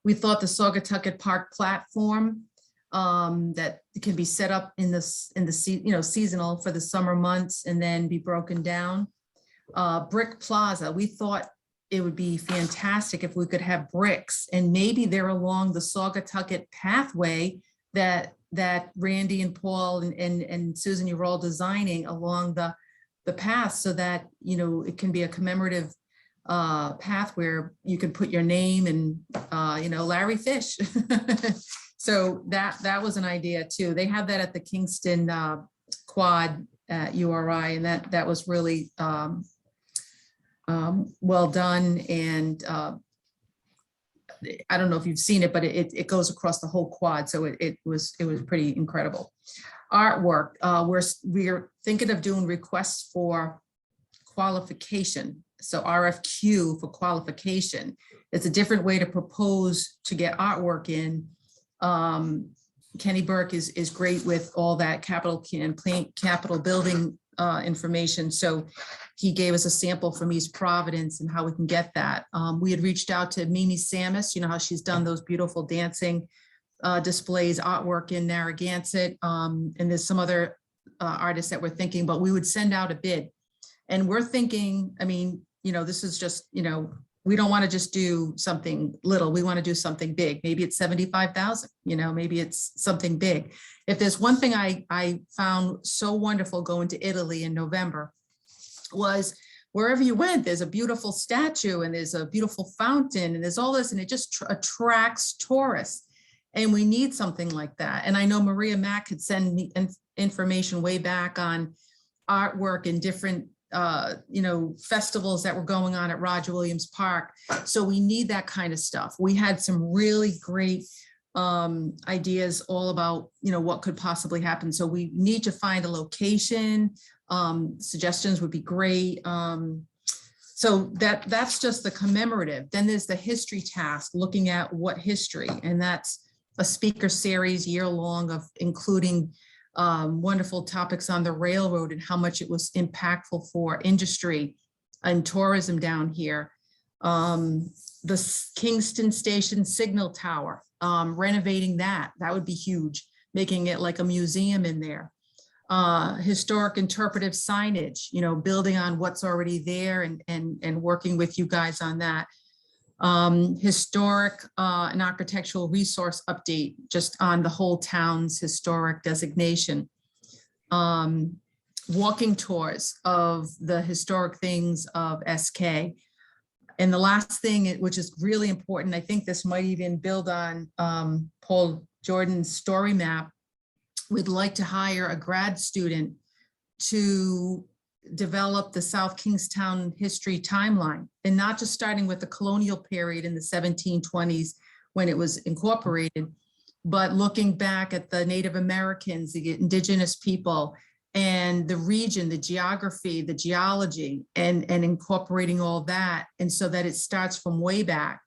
We thought the Saugatucket Park platform that can be set up in seasonal for the summer months and then be broken down. Brick Plaza, we thought it would be fantastic if we could have bricks, and maybe they're along the Saugatucket pathway that Randy and Paul and Susan, you were all designing along the path, so that, it can be a commemorative path where you can put your name and, Larry Fish. So that was an idea too. They have that at the Kingston Quad at URI, and that was really well done. And I don't know if you've seen it, but it goes across the whole quad. So it was pretty incredible. Artwork, we're thinking of doing requests for qualification. So RFQ for qualification. It's a different way to propose to get artwork in. Kenny Burke is great with all that capital building information. So he gave us a sample from East Providence and how we can get that. We had reached out to Mimi Samus, how she's done those beautiful dancing displays, artwork in Narragansett. And there's some other artists that we're thinking, but we would send out a bid. And we're thinking, this is just, we don't want to just do something little. We want to do something big. Maybe it's 75,000, maybe it's something big. If there's one thing I found so wonderful going to Italy in November was wherever you went, there's a beautiful statue and there's a beautiful fountain and there's all this, and it just attracts tourists. And we need something like that. And I know Maria Mack had sent me information way back on artwork in different festivals that were going on at Roger Williams Park. So we need that kind of stuff. We had some really great ideas all about, what could possibly happen. So we need to find a location. Suggestions would be great. So that's just the commemorative. Then there's the history task, looking at what history, and that's a speaker series year-long of including wonderful topics on the railroad and how much it was impactful for industry and tourism down here. The Kingston Station Signal Tower, renovating that would be huge, making it like a museum in there. Historic interpretive signage, building on what's already there and working with you guys on that. Historic and architectural resource update just on the whole town's historic designation. Walking tours of the historic things of SK. And the last thing, which is really important, I think this might even build on Paul Jordan's story map. We'd like to hire a grad student to develop the South Kingstown history timeline, and not just starting with the colonial period in the 1720s when it was incorporated, but looking back at the Native Americans, the indigenous people, and the region, the geography, the geology, and incorporating all that. And so that it starts from way back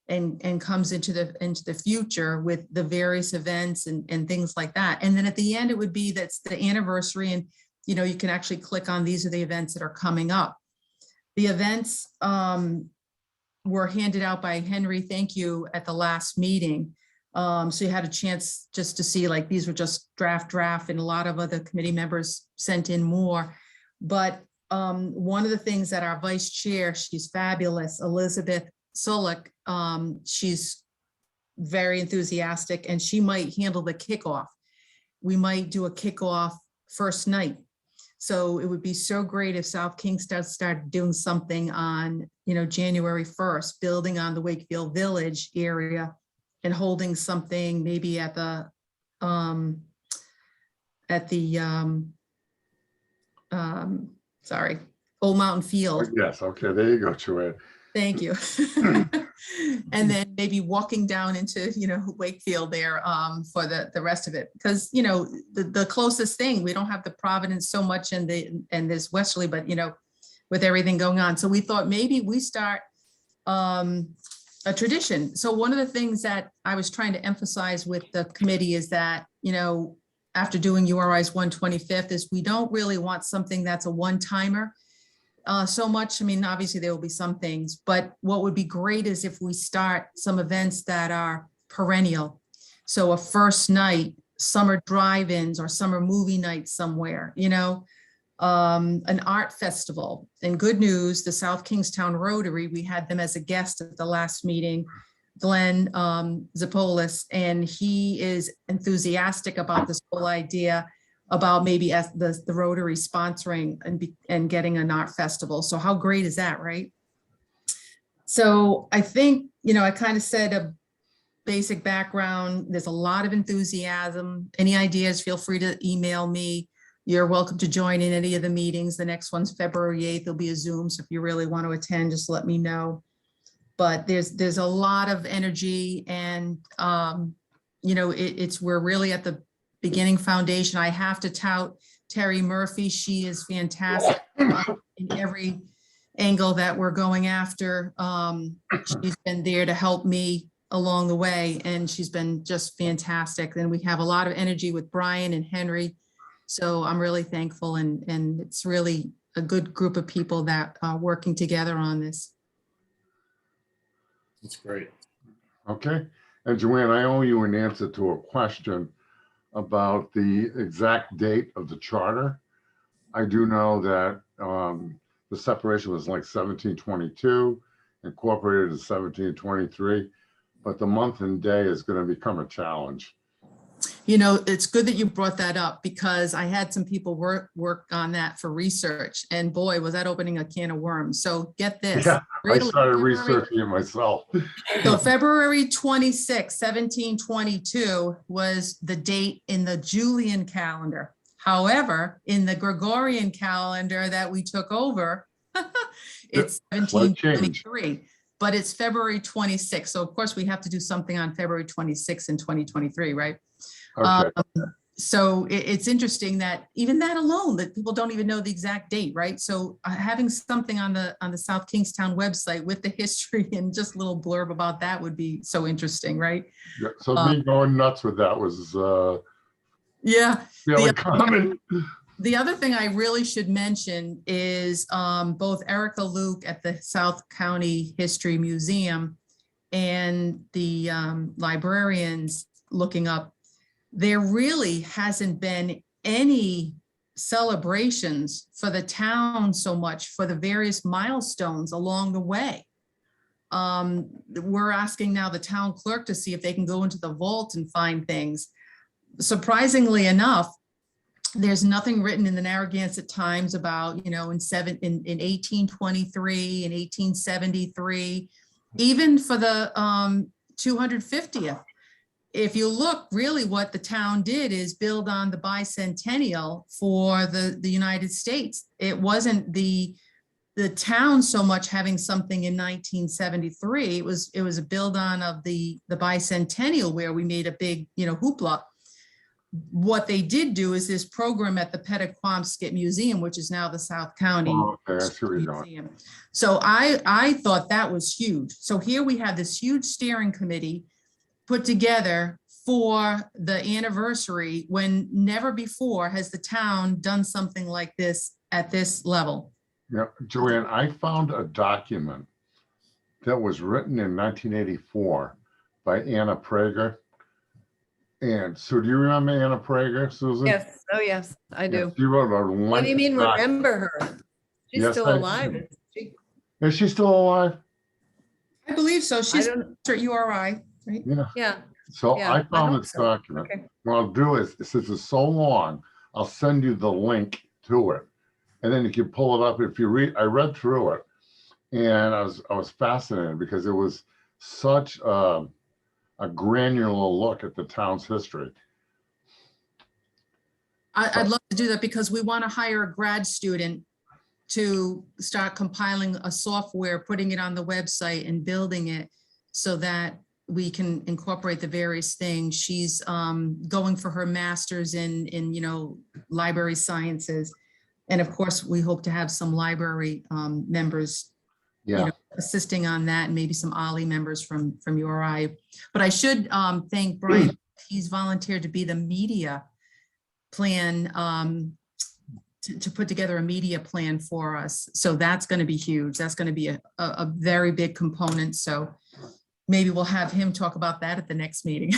and comes into the future with the various events and things like that. And then at the end, it would be that's the anniversary, and you can actually click on these are the events that are coming up. The events were handed out by Henry, thank you, at the last meeting. So you had a chance just to see, like, these were just draft, and a lot of other committee members sent in more. But one of the things that our vice chair, she's fabulous, Elizabeth Solik, she's very enthusiastic, and she might handle the kickoff. We might do a kickoff first night. So it would be so great if South Kingstown started doing something on, January 1st, building on the Wakefield Village area and holding something maybe at the Old Mountain Field. Yes, okay, there you go, Joanne. Thank you. And then maybe walking down into, Wakefield there for the rest of it, because, the closest thing, we don't have the Providence so much in this Westerly, but, with everything going on. So we thought maybe we start a tradition. So one of the things that I was trying to emphasize with the committee is that, after doing URI's 125th is we don't really want something that's a one-timer so much. I mean, obviously there will be some things, but what would be great is if we start some events that are perennial. So a first night, summer drive-ins or summer movie nights somewhere, you know, an art festival. And good news, the South Kingstown Rotary, we had them as a guest at the last meeting, Glenn Zapolis, and he is enthusiastic about this whole idea about maybe as the Rotary sponsoring and getting an art festival. So how great is that, right? So I think, you know, I kind of said a basic background. There's a lot of enthusiasm. Any ideas, feel free to email me. You're welcome to join in any of the meetings. The next one's February 8th. There'll be a Zoom. So if you really want to attend, just let me know. But there's a lot of energy and, you know, we're really at the beginning foundation. I have to tout Terry Murphy. She is fantastic in every angle that we're going after. She's been there to help me along the way, and she's been just fantastic. And we have a lot of energy with Brian and Henry. So I'm really thankful, and it's really a good group of people that are working together on this. That's great. Okay. And Joanne, I owe you an answer to a question about the exact date of the charter. I do know that the separation was like 1722, incorporated in 1723, but the month and day is going to become a challenge. You know, it's good that you brought that up because I had some people work on that for research, and boy, was that opening a can of worms. So get this. Yeah, I Really, started researching it myself. So February 26, 1722 was the date in the Julian calendar. However, in the Gregorian calendar that we took over, it's 1723, but it's February 26. So of course we have to do something on February 26 in 2023, right? Okay. So it's interesting that even that alone, that people don't even know the exact date, right? So having something on the South Kingstown website with the history and just a little blurb about that would be so interesting, right? Yeah, so me going nuts with that was yeah. fairly common. The other thing I really should mention is both Erica Luke at the South County History Museum and the librarians looking up, there really hasn't been any celebrations for the town so much for the various milestones along the way. We're asking now the town clerk to see if they can go into the vault and find things. Surprisingly enough, there's nothing written in the Narragansett Times about, you know, in 1823 and 1873, even for the 250th. If you look, really what the town did is build on the bicentennial for the United States. It wasn't the town so much having something in 1973. It was a build on of the bicentennial where we made a big, you know, hoopla. What they did do is this program at the Pettaquamsket Museum, which is now the South County Museum. So I thought that was huge. So here we have this huge steering committee put together for the anniversary when never before has the town done something like this at this level. Yeah, Joanne, I found a document that was written in 1984 by Anna Prager. And so do you remember Anna Prager, Susan? Yes. Oh, yes, I do. Yes, she wrote a What do you mean remember her? She's Yes, still I alive. do. Isn't she? Is she still alive? I believe so. She's I at URI, right? Yeah. Yeah. So Yeah, I I found hope this so. document. Okay. What I'll do is, since it's so long, I'll send you the link to it. And then you can pull it up if you read. I read through it and I was fascinated because it was such a granular look at the town's history. I'd love to do that because we want to hire a grad student to start compiling a software, putting it on the website and building it so that we can incorporate the various things. She's going for her master's in you know, library sciences. And of course, we hope to have some library members, you know, assisting on that, and maybe some OLLI members from URI. But I should thank Brian. He's volunteered to be the media plan, to put together a media plan for us. So that's going to be huge. That's going to be a very big component. So maybe we'll have him talk about that at the next meeting.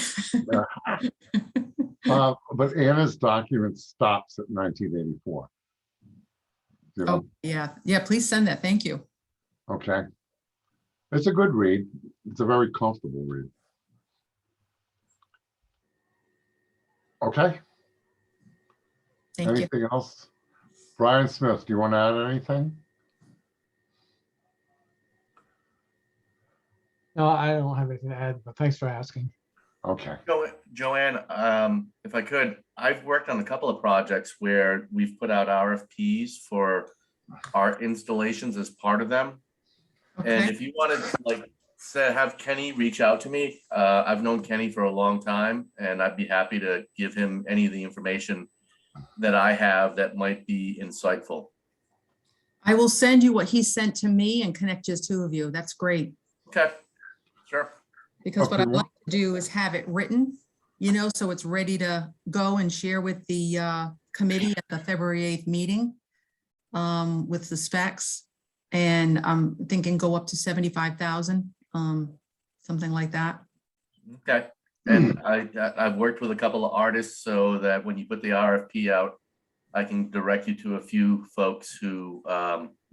But Anna's document stops at 1984. You Oh, know, yeah. Yeah, please send that. Thank you. okay. It's a good read. It's a very comfortable read. Okay. Thank you. Anything else? Brian Smith, do you want to add anything? No, I don't have anything to add, but thanks for asking. Okay. Joanne, if I could, I've worked on a couple of projects where we've put out RFPs for art installations as part of them. And Okay. if you wanted to like say, have Kenny reach out to me, I've known Kenny for a long time and I'd be happy to give him any of the information that I have that might be insightful. I will send you what he sent to me and connect just two of you. That's great. Okay, sure. Because what Okay, I'd like to do is have it written, so it's ready to go and share with the committee at the February 8th meeting with the specs. And I'm thinking go up to 75,000, something like that. Okay. And I've worked with a couple of artists so that when you put the RFP out, I can direct you to a few folks who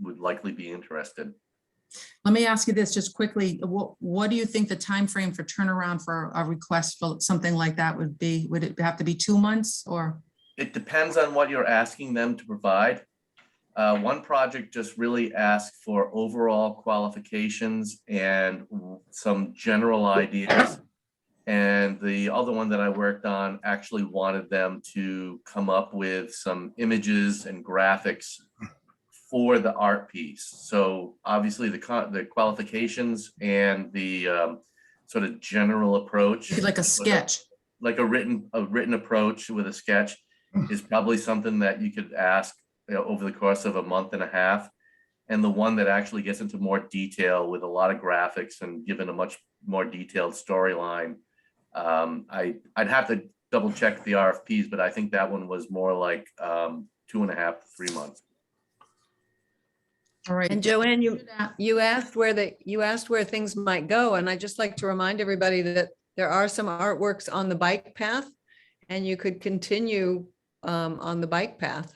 would likely be interested. Let me ask you this just quickly. What do you think the time frame for turnaround for a request for something like that would be? Would it have to be 2 months or? It depends on what you're asking them to provide. One project just really asked for overall qualifications and some general ideas. And the other one that I worked on actually wanted them to come up with some images and graphics for the art piece. So obviously the qualifications and the sort of general approach, Like a sketch. like a written approach with a sketch, is probably something that you could ask over the course of a month and a half. And the one that actually gets into more detail with a lot of graphics and given a much more detailed storyline, I'd have to double check the RFPs, but I think that one was more like 2.5 to 3 months. All right. And Joanne, you asked where things might go, and I'd just like to remind everybody that there are some artworks on the bike path, and you could continue on the bike path.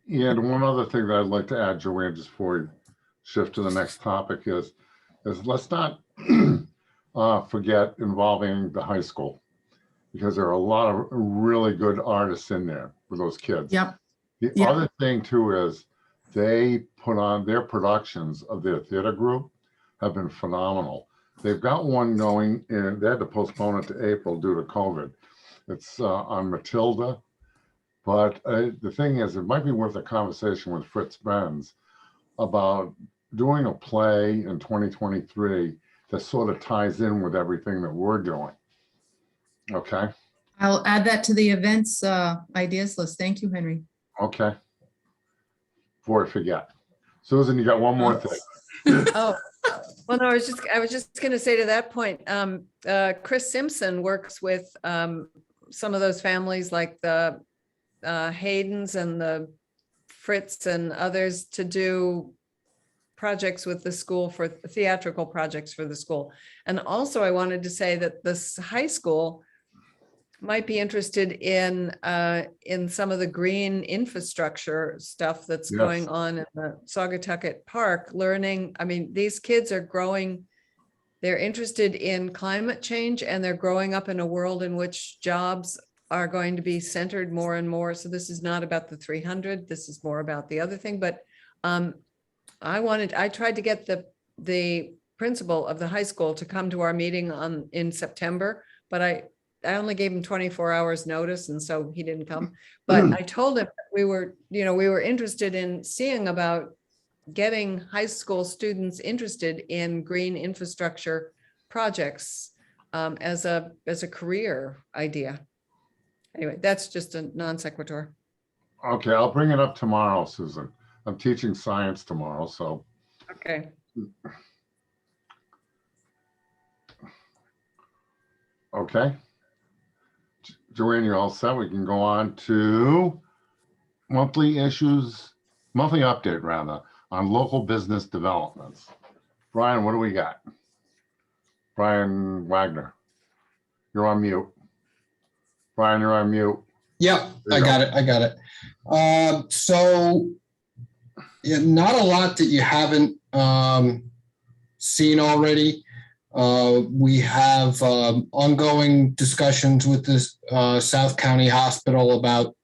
Yeah, and one other thing that I'd like to add, Joanne, just before we shift to the next topic is let's not forget involving the high school, because there are a lot of really good artists in there with those kids. Yep. The Yep. other thing too is they put on their productions of their theater group have been phenomenal. They've got one going and they had to postpone it to April due to COVID. It's on Matilda. But the thing is, it might be worth a conversation with Fritz Benz about doing a play in 2023 that sort of ties in with everything that we're doing. Okay. I'll add that to the events ideas list. Thank you, Henry. Okay. Before I forget. Susan, you got one more thing. Oh, well, no, I was just going to say to that point, Chris Simpson works with some of those families like the Haydens and the Fritz and others to do projects with the school for theatrical projects for the school. And also I wanted to say that this high school might be interested in some of the green infrastructure stuff that's Yes. going on in the Saugatucket Park, learning. I mean, these kids are growing, they're interested in climate change, and they're growing up in a world in which jobs are going to be centered more and more. So this is not about the 300, this is more about the other thing. But I tried to get the principal of the high school to come to our meeting in September, but I only gave him 24 hours notice, and so he didn't come. But I told him we were interested in seeing about getting high school students interested in green infrastructure projects as a career idea. Anyway, that's just a non sequitur. Okay, I'll bring it up tomorrow, Susan. I'm teaching science tomorrow, so. Okay. Okay. Joanne, you're all set. We can go on to monthly update rather, on local business developments. Brian, what do we got? Brian Wagner, you're on mute. Brian, you're on mute. Yep, There I you got it. I got it. So yeah, not a lot that you haven't seen already. We have ongoing discussions with this South County Hospital about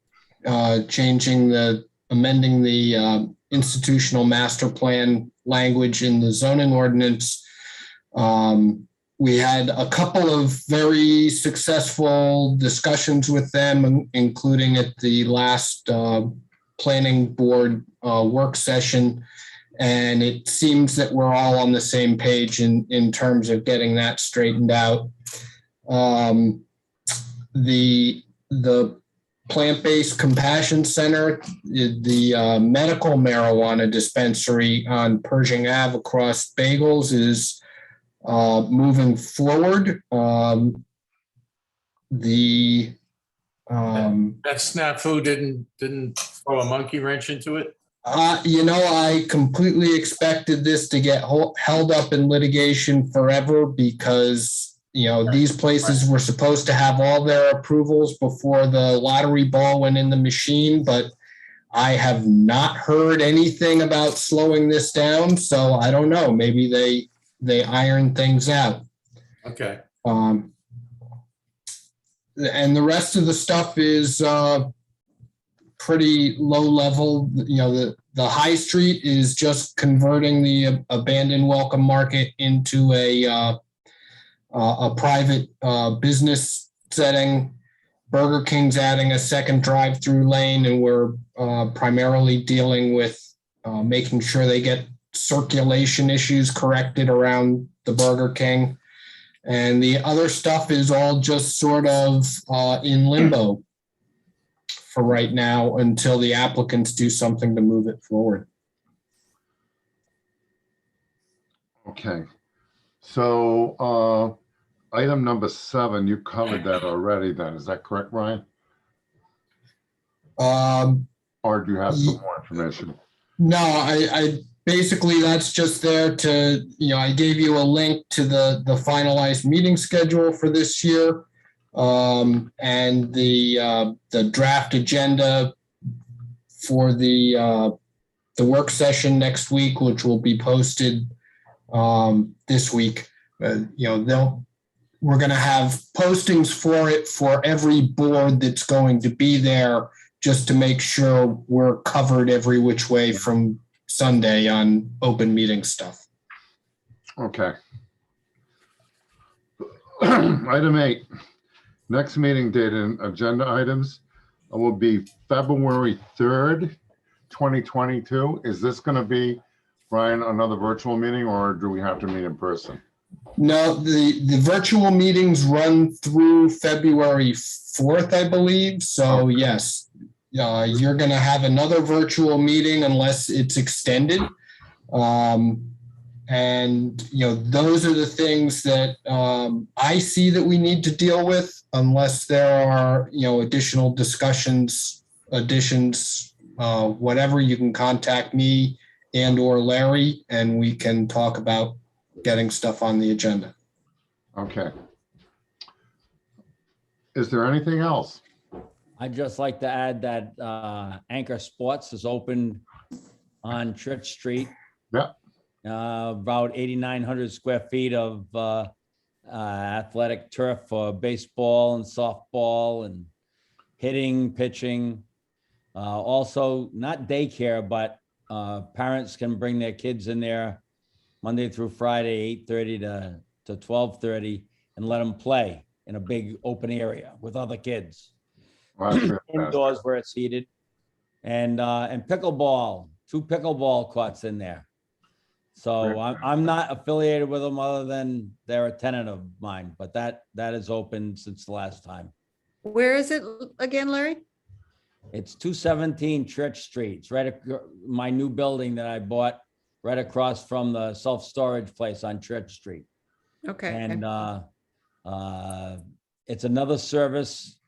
amending the institutional master plan language in the zoning ordinance. We had a couple of very successful discussions with them, including at the last planning board work session. And it seems that we're all on the same page in terms of getting that straightened out. The plant-based compassion center, the medical marijuana dispensary on Pershing Ave across Bagels is moving forward. That snafu didn't throw a monkey wrench into it? I completely expected this to get held up in litigation forever because, these places were supposed to have all their approvals before the lottery ball went in the machine, but I have not heard anything about slowing this down. So I don't know, maybe they iron things out. Okay. And the rest of the stuff is pretty low level. The high street is just converting the abandoned Welcome Market into a private business setting. Burger King's adding a second drive-through lane, and we're primarily dealing with making sure they get circulation issues corrected around the Burger King. And the other stuff is all just sort of in limbo for right now until the applicants do something to move it forward. Okay. So item number 7, you covered that already then. Is that correct, Brian? Or do you have some more information? No, I basically that's just there to, I gave you a link to the finalized meeting schedule for this year. And the draft agenda for the work session next week, which will be posted this week. We're going to have postings for it for every board that's going to be there, just to make sure we're covered every which way from Sunday on open meeting stuff. Okay. Item 8. Next meeting date and agenda items will be February 3rd, 2022. Is this going to be, Brian, another virtual meeting, or do we have to meet in person? No, the virtual meetings run through February 4th, I believe. So Okay. Yes, you're going to have another virtual meeting unless it's extended. And, those are the things that I see that we need to deal with, unless there are, additional discussions, additions, whatever. You can contact me and or Larry, and we can talk about getting stuff on the agenda. Okay. Is there anything else? I'd just like to add that Anchor Sports is open on Church Street. Yeah. About 8,900 square feet of athletic turf for baseball and softball and hitting, pitching. Also, not daycare, but parents can bring their kids in there Monday through Friday, 8:30 to 12:30, and let them play in a big open area with other kids. Well, that's fantastic. Indoors where it's heated. And pickleball, 2 pickleball courts in there. So I'm not affiliated with them other than they're a tenant of mine, but that is open since the last time. Where is it again, Larry? It's 217 Church Street. It's right, my new building that I bought right across from the self-storage place on Church Street. Okay. And it's another service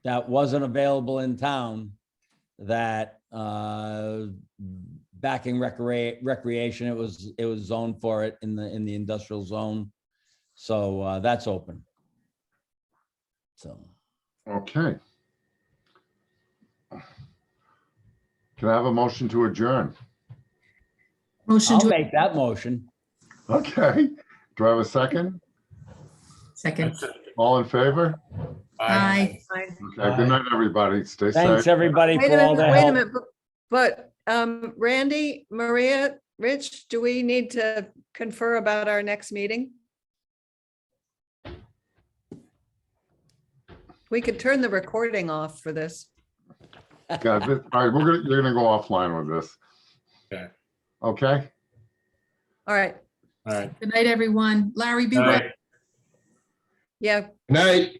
that wasn't available in town, that backing recreation, it was zoned for it in the industrial zone. So that's open. So Okay. Can I have a motion to adjourn? Motion I'll to make that motion. Okay. Do I have a second? second. All in favor? Aye. Okay, good night, everybody. Stay Thanks, safe. everybody, Wait for all a the minute, wait a help. minute, but Randy, Maria, Rich, do we need to confer about our next meeting? We could turn the recording off for this. Yeah, all right, you're gonna go offline with this. Okay. Okay? All right, All right. Good night, everyone. Larry, be All well. right. yeah. Good night.